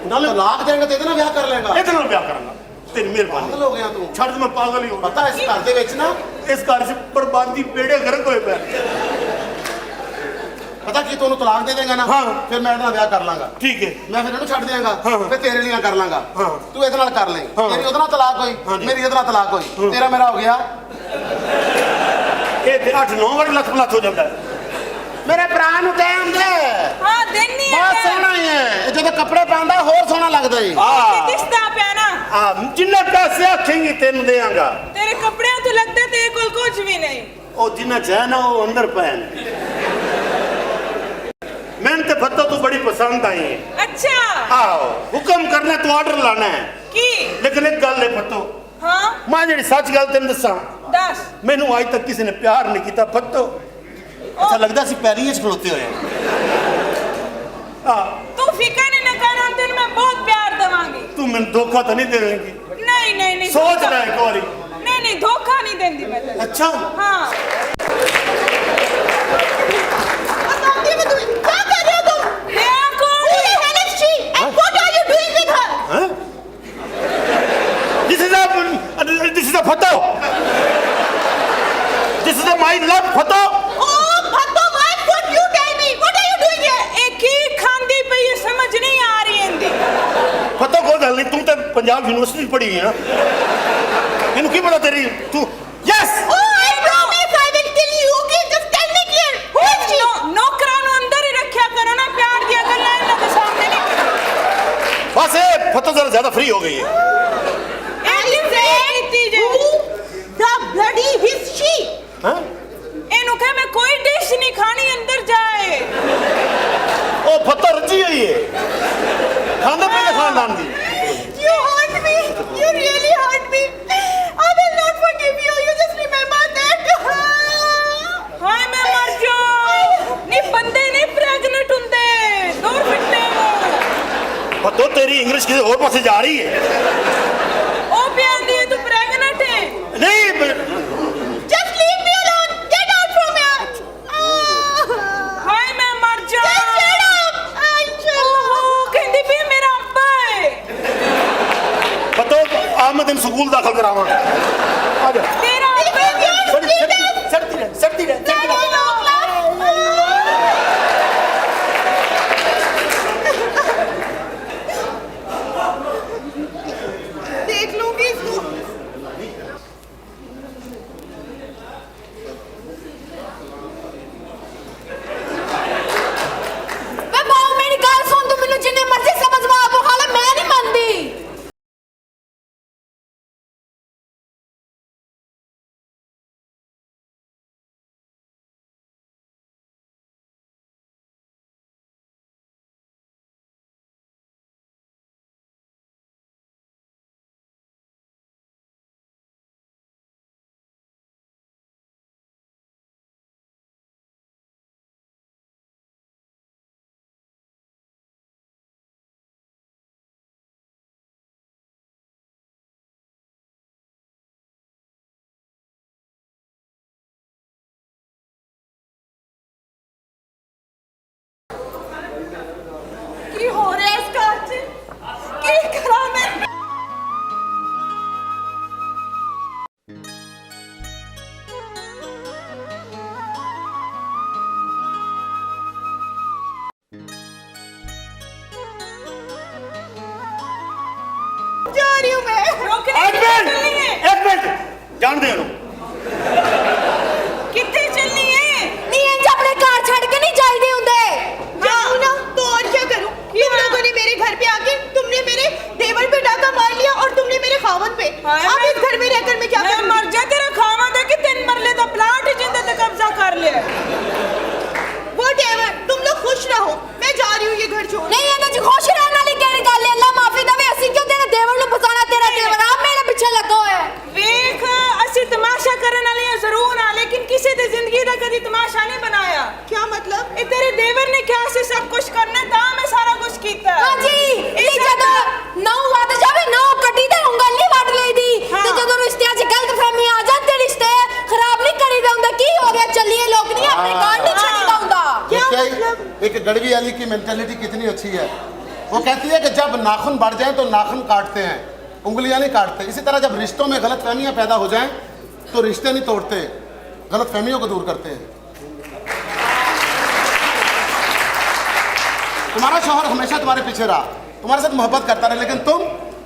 ਨਾਲੇ ਤਲਾਕ ਦੇਂਗਾ ਤੇ ਇਹਦੇ ਨਾਲ ਵਿਆਹ ਕਰ ਲੇਗਾ। ਇਹਦੇ ਨਾਲ ਵਿਆਹ ਕਰਾਂਗਾ। ਤੇਰੀ ਮਿਹਰਬਾਨੀ। ਪਾਗਲ ਹੋ ਗਿਆ ਤੂੰ। ਛੱਡ, ਮੈਂ ਪਾਗਲ ਹੀ ਹੋ। ਪਤਾ ਇਸ ਘਰ ਦੇ ਵਿੱਚ ਨਾ, ਇਸ ਘਰ 'ਚ ਬਰਬਾਦੀ ਬੇੜੇ ਗਰਕ ਹੋਏ ਪਏ। ਪਤਾ ਕੀ, ਤੂੰ ਉਹਨੂੰ ਤਲਾਕ ਦੇ ਦੇਂਗਾ ਨਾ, ਹਾਂ। ਫਿਰ ਮੈਂ ਇਹਦੇ ਨਾਲ ਵਿਆਹ ਕਰ ਲਾਂਗਾ। ਠੀਕ ਹੈ। ਮੈਂ ਫਿਰ ਇਹਨੂੰ ਛੱਡ ਦਿਆਂਗਾ, ਹਾਂ। ਫਿਰ ਤੇਰੇ ਲਈ ਕਰ ਲਾਂਗਾ। ਹਾਂ। ਤੂੰ ਇਹਦੇ ਨਾਲ ਕਰ ਲੈ। ਹਾਂ। ਤੇਰੀ ਉਹਦੇ ਨਾਲ ਤਲਾਕ ਹੋਈ, ਹਾਂਜੀ। ਮੇਰੀ ਇਹਦੇ ਨਾਲ ਤਲਾਕ ਹੋਈ, ਤੇਰਾ ਮੇਰਾ ਹੋ ਗਿਆ। ਇਹ ਤੇ 8-9 ਵਾਰੀ ਲੱਤ ਪਲਾਤ ਹੋ ਜਾਂਦਾ ਹੈ। ਮੇਰੇ ਭਰਾ ਨੂੰ ਕਹਿ ਆਂਦੇ ਹਾਂ ਦਿੰਨੀ ਬਹੁਤ ਆ ਸੋਹਣਾ ਹੀ ਹੈ। ਇਹ ਜਦੋਂ ਕੱਪੜੇ ਪਾਉਂਦਾ ਹੋਰ ਸੋਹਣਾ ਲੱਗਦਾ ਈ। ਦਿਸਦਾ ਪਿਆ ਨਾ ਜਿੰਨਾ ਪੈਸੇ ਆਖੇਂਗੀ ਤੈਨੂੰ ਦੇਵਾਂਗਾ। ਤੇਰੇ ਕੱਪੜਿਆਂ ਤੋਂ ਲੱਗਦਾ ਤੇਰੇ ਕੋਲ ਕੁਝ ਵੀ ਨਹੀਂ। ਉਹ ਜਿੰਨਾ ਚਾਹ ਨਾ ਉਹ ਅੰਦਰ ਪੈਣ। ਮੈਨੂੰ ਤੇ ਫੱਤੋ ਤੂੰ ਬੜੀ ਪਸੰਦ ਆਈ ਹੈ। ਅੱਛਾ ਆਓ, ਹੁਕਮ ਕਰਨਾ ਤੂੰ ਆਰਡਰ ਲਾਣਾ ਹੈ। ਕੀ? ਲੇਕਿਨ ਇੱਕ ਗੱਲ ਹੈ ਫੱਤੋ, ਹਾਂ ਮੈਂ ਜਿਹੜੀ ਸੱਚ ਗੱਲ ਤੈਨੂੰ ਦੱਸਾਂ, ਦੱਸ। ਮੈਨੂੰ ਅੱਜ ਤੱਕ ਕਿਸੇ ਨੇ ਪਿਆਰ ਨਹੀਂ ਕੀਤਾ ਫੱਤੋ। ਅੱਛਾ ਲੱਗਦਾ ਸੀ ਪੈਰੀਂ 'ਚ ਖਲੋਤੇ ਹੋਏ ਆ। ਤੂੰ ਫਿਕਰ ਨਹੀਂ ਨਾ ਕਰ, ਹੁਣ ਤੈਨੂੰ ਮੈਂ ਬਹੁਤ ਪਿਆਰ ਦੇਵਾਂਗੀ। ਤੂੰ ਮੈਨੂੰ ਧੋਖਾ ਤਾਂ ਨਹੀਂ ਦੇਵੇਂਗੀ? ਨਹੀਂ ਨਹੀਂ ਨਹੀਂ ਸੋਚ ਧੋਖਾ- ਲੈ ਇੱਕ ਵਾਰੀ। ਨਹੀਂ ਨਹੀਂ ਧੋਖਾ ਨਹੀਂ ਦਿੰਦੀ ਮੈਂ ਤੈਨੂੰ। ਅੱਛਾ हाँ बताती मैं तुम्हें क्या कर रहे हो तुम? क्या कौन Who the hell is she? And what are you doing with her? Huh? This is a photo. This is my love photo. Oh, Bhatto, why would you tell me? What are you doing here? एक ही खांदी पे ये समझ नहीं आ रही Hindi. Photo कोई गल नहीं, तू तो पंजाब यूनिवर्सिटी पढ़ी है ना। इन्हें की पता तेरी तू? Yes. Oh, I promise I will kill you. Okay, just tell me clear. Who is she? नौकरां नूं अंदर ही रखा करो ना, प्यार दिया गल्लां इन्हां दे सामने नहीं करो। बस ये फोटो जरा ज्यादा फ्री हो गई है। Who the bloody is she? हाँ? इन्हू कह मैं कोई डिश नहीं खानी, अंदर जाए। ओ फोटो रजी हुई है, खाने पीने खानदान की। You hurt me. You really hurt me. I will not forgive you. You just remember that. हाय मैं मर जाऊं। नहीं बंदे नहीं प्रेग्नेंट हुंदे, दूर फिटने वो। फोटो तेरी इंग्लिश किसी और पासे जा रही है। ओ प्यार दी तू प्रेग्नेंट है। नहीं Just leave me alone. Get out from here. हाय मैं मर जाऊं। Just shut up. ओहो कहंदी भी मेरा अब्बा है। फोटो आज मैं तेन स्कूल दाखिल करावा। आ जा। तेरा अब्बा है। सड़ती रह। देख लूंगी इसको। ਵੇ ਬਾਉ ਮੇਰੀ ਗੱਲ ਸੁਣ, ਤੂੰ ਮੈਨੂੰ ਜਿੰਨੇ ਮਰਜ਼ੀ ਸਮਝਵਾ ਬੋ, ਹਾਲੇ ਮੈਂ ਨਹੀਂ ਮੰਨਦੀ। ਕੀ ਹੋ ਰਿਹਾ ਇਸ ਘਰ 'ਚ? ਕੀ ਕਰਾਂ ਮੈਂ? जा रही हूँ मैं। एक मिनट जान दे ਇਹਨੂੰ। कितने चलनी है? ਨੀ ਇੰਜ ਆਪਣੇ ਘਰ ਛੱਡ ਕੇ ਨਹੀਂ ਜਾਈਦੇ ਹੁੰਦੇ। जाऊँ ना तो और क्या करूँ? तुम लोगों ने मेरे घर पे आके तुमने मेरे देवर पे डाका मार लिया और तुमने मेरे खावन पे। हाय अब मैं- इस घर में रहकर मैं क्या मैं करूँगी? मर जा, तेरा खावा दे कि 3 मरले दा प्लाट जिंदे ते कब्जा कर लिया। Whatever, तुम लोग खुश रहो। मैं जा रही हूँ ये घर छोड़। ਨਹੀਂ ਇਹਦੇ ਚ ਖੁਸ਼ ਰਹਿਣ ਵਾਲੀ ਕਿਹੜੀ ਗੱਲ ਹੈ? ਅੱਲਾ ਮਾਫੀ ਦੇਵੇ, ਅਸੀਂ ਕਿਉਂ ਤੇਰੇ ਦੇਵਰ ਨੂੰ ਫਸਾਣਾ? ਤੇਰਾ ਦੇਵਰ ਆ ਮੇਰੇ ਪਿੱਛੇ ਲੱਗਾ ਹੋਇਆ ਹੈ। ਵੇਖ ਅਸੀਂ ਤਮਾਸ਼ਾ ਕਰਨ ਵਾਲੀਆਂ ਜ਼ਰੂਰ ਆ, ਲੇਕਿਨ ਕਿਸੇ ਦੀ ਜ਼ਿੰਦਗੀ ਦਾ ਕਦੀ ਤਮਾਸ਼ਾ ਨਹੀਂ ਬਣਾਇਆ। क्या मतलब? ਇਹ ਤੇਰੇ ਦੇਵਰ ਨੇ ਕਿਹਾ ਸੀ ਸਭ ਕੁਝ ਕਰਨਾ, ਤਾਂ ਮੈਂ ਸਾਰਾ ਕੁਝ ਕੀਤਾ। ਹਾਂਜੀ, ਇਹ ਜਦੋਂ ਨੌ ਵੱਧ ਜਾਵੇ, ਨੌ ਕੱਢੀ ਤੇ ਉਂਗਲ ਨਹੀਂ ਵੱਢ ਲਈਦੀ। ਹਾਂ। ਤੇ ਜਦੋਂ ਰਿਸ਼ਤਿਆਂ 'ਚ ਗਲਤਫਹਿਮੀ ਆ ਜਾਣ ਤੇ ਰਿਸ਼ਤੇ ਖਰਾਬ ਨਹੀਂ ਕਰੀਦਾ ਹੁੰਦਾ। ਕੀ ਹੋ ਗਿਆ? ਚੱਲੀਏ ਲੋਕ ਨਹੀਂ ਆਪਣੇ ਗਾਂਢ ਨਹੀਂ ਛੱਡੀਦਾ ਹੁੰਦਾ। ਦੇਖਿਆ ਜੀ? ਇੱਕ गढ़वी वाली की मेंटेलिटी कितनी अच्छी है। वो कहती है कि जब नाखून बढ़ जाए तो नाखून काटते हैं, उंगलियां नहीं काटते। इसी तरह जब रिश्तों में गलतफहमियां पैदा हो जाएं तो रिश्ते नहीं तोड़ते, गलतफहमियों को दूर करते हैं। तुम्हारा शौहर हमेशा तुम्हारे पीछे रहा, तुम्हारे साथ मोहब्बत करता रहा, लेकिन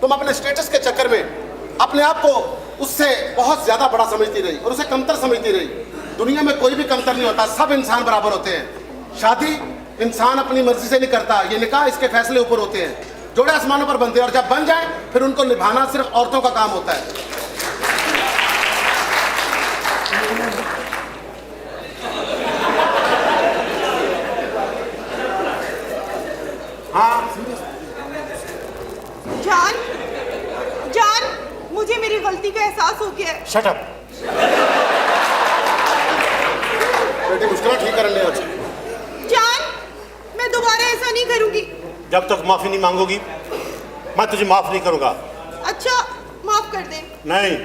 तुम अपने स्टेटस के चक्कर में अपने आप को उससे बहुत ज्यादा बड़ा समझती रही और उसे कमतर समझती रही। दुनिया में कोई भी कमतर नहीं होता, सब इंसान बराबर होते हैं। शादी इंसान अपनी मर्जी से नहीं करता, ये निकाह इसके फैसले ऊपर होते हैं। जोड़े आसमानों पर बनते हैं और जब बन जाए फिर उनको निभाना सिर्फ औरतों का काम होता है। हाँ जान, मुझे मेरी गलती का एहसास हो गया है। शट अप बेटी, मुश्किल ठीक करने आज। जान, मैं दोबारा ऐसा नहीं करूंगी। जब तक माफी नहीं मांगोगी मैं तुझे माफ नहीं करूंगा। अच्छा, माफ कर दे। नहीं।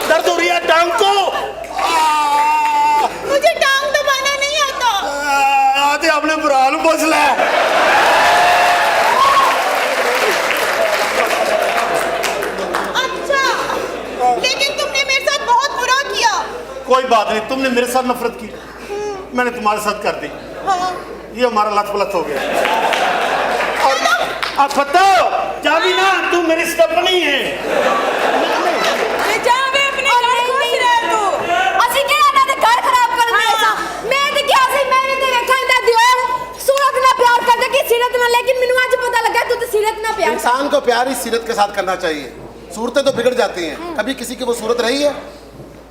दर्द हो रही है टांग को। मुझे टांग दबाना नहीं आता। आते अपने भरा नूं पुछ लै। अच्छा, लेकिन तुमने मेरे साथ बहुत बुरा किया। कोई बात नहीं, तुमने मेरे साथ नफरत की, मैंने तुम्हारे साथ कर दी। हाँ। ये हमारा लत पलत हो गया। और अब पता चाबी ना, तू मेरी स्टपनी है। जा वे अपने घर खुश रह तू। ਅਸੀਂ ਕਿਹੜਾ ਇਹਨਾਂ ਦੇ ਘਰ ਖਰਾਬ ਕਰਨ ਦੇ ਸਾਂ। ਮੈਂ ਤੇ ਕਿਹਾ ਸੀ ਮੈਂ ਵੀ ਤੇ ਵੇਖਾਂ ਇਹਦਾ ਦਿਓ ਸੂਰਤ ਨਾਲ ਪਿਆਰ ਕਰਦਾ ਕਿ ਸੀਰਤ ਨਾਲ, लेकिन ਮੈਨੂੰ ਅੱਜ ਪਤਾ ਲੱਗਾ तू तो सीरत ਨਾਲ प्यार। इंसान को प्यार ही सीरत के साथ करना चाहिए। सूरतें तो बिगड़ जाती हैं, कभी किसी की वो सूरत रही है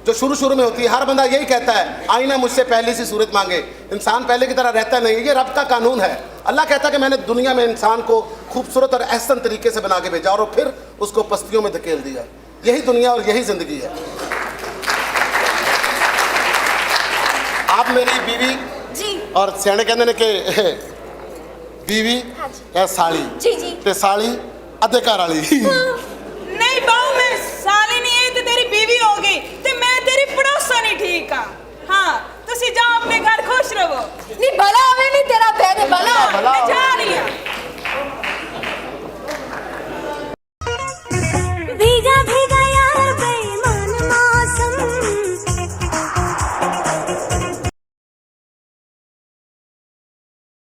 जो शुरू में होती है। हर बंदा यही कहता है आईना मुझसे पहले सी सूरत मांगे। इंसान पहले की तरह रहता नहीं, ये रब का कानून है। अल्लाह कहता है कि मैंने दुनिया में इंसान को खूबसूरत और एहसन तरीके से बना के भेजा और फिर उसको पस्तियों में धकेल दिया। यही दुनिया और यही जिंदगी है। आप मेरी बीवी जी और सियाने कहते ने कि बीवी या साली जी जी ते साली अद्धे घर वाली। नहीं बाऊ, मैं साली नहीं है तो तेरी बीवी हो गई ते मैं तेरी पड़ोसन ही ठीक हाँ। हाँ, तुसी जाओ अपने घर खुश रहो। नहीं भला होवे नहीं तेरा बहन भला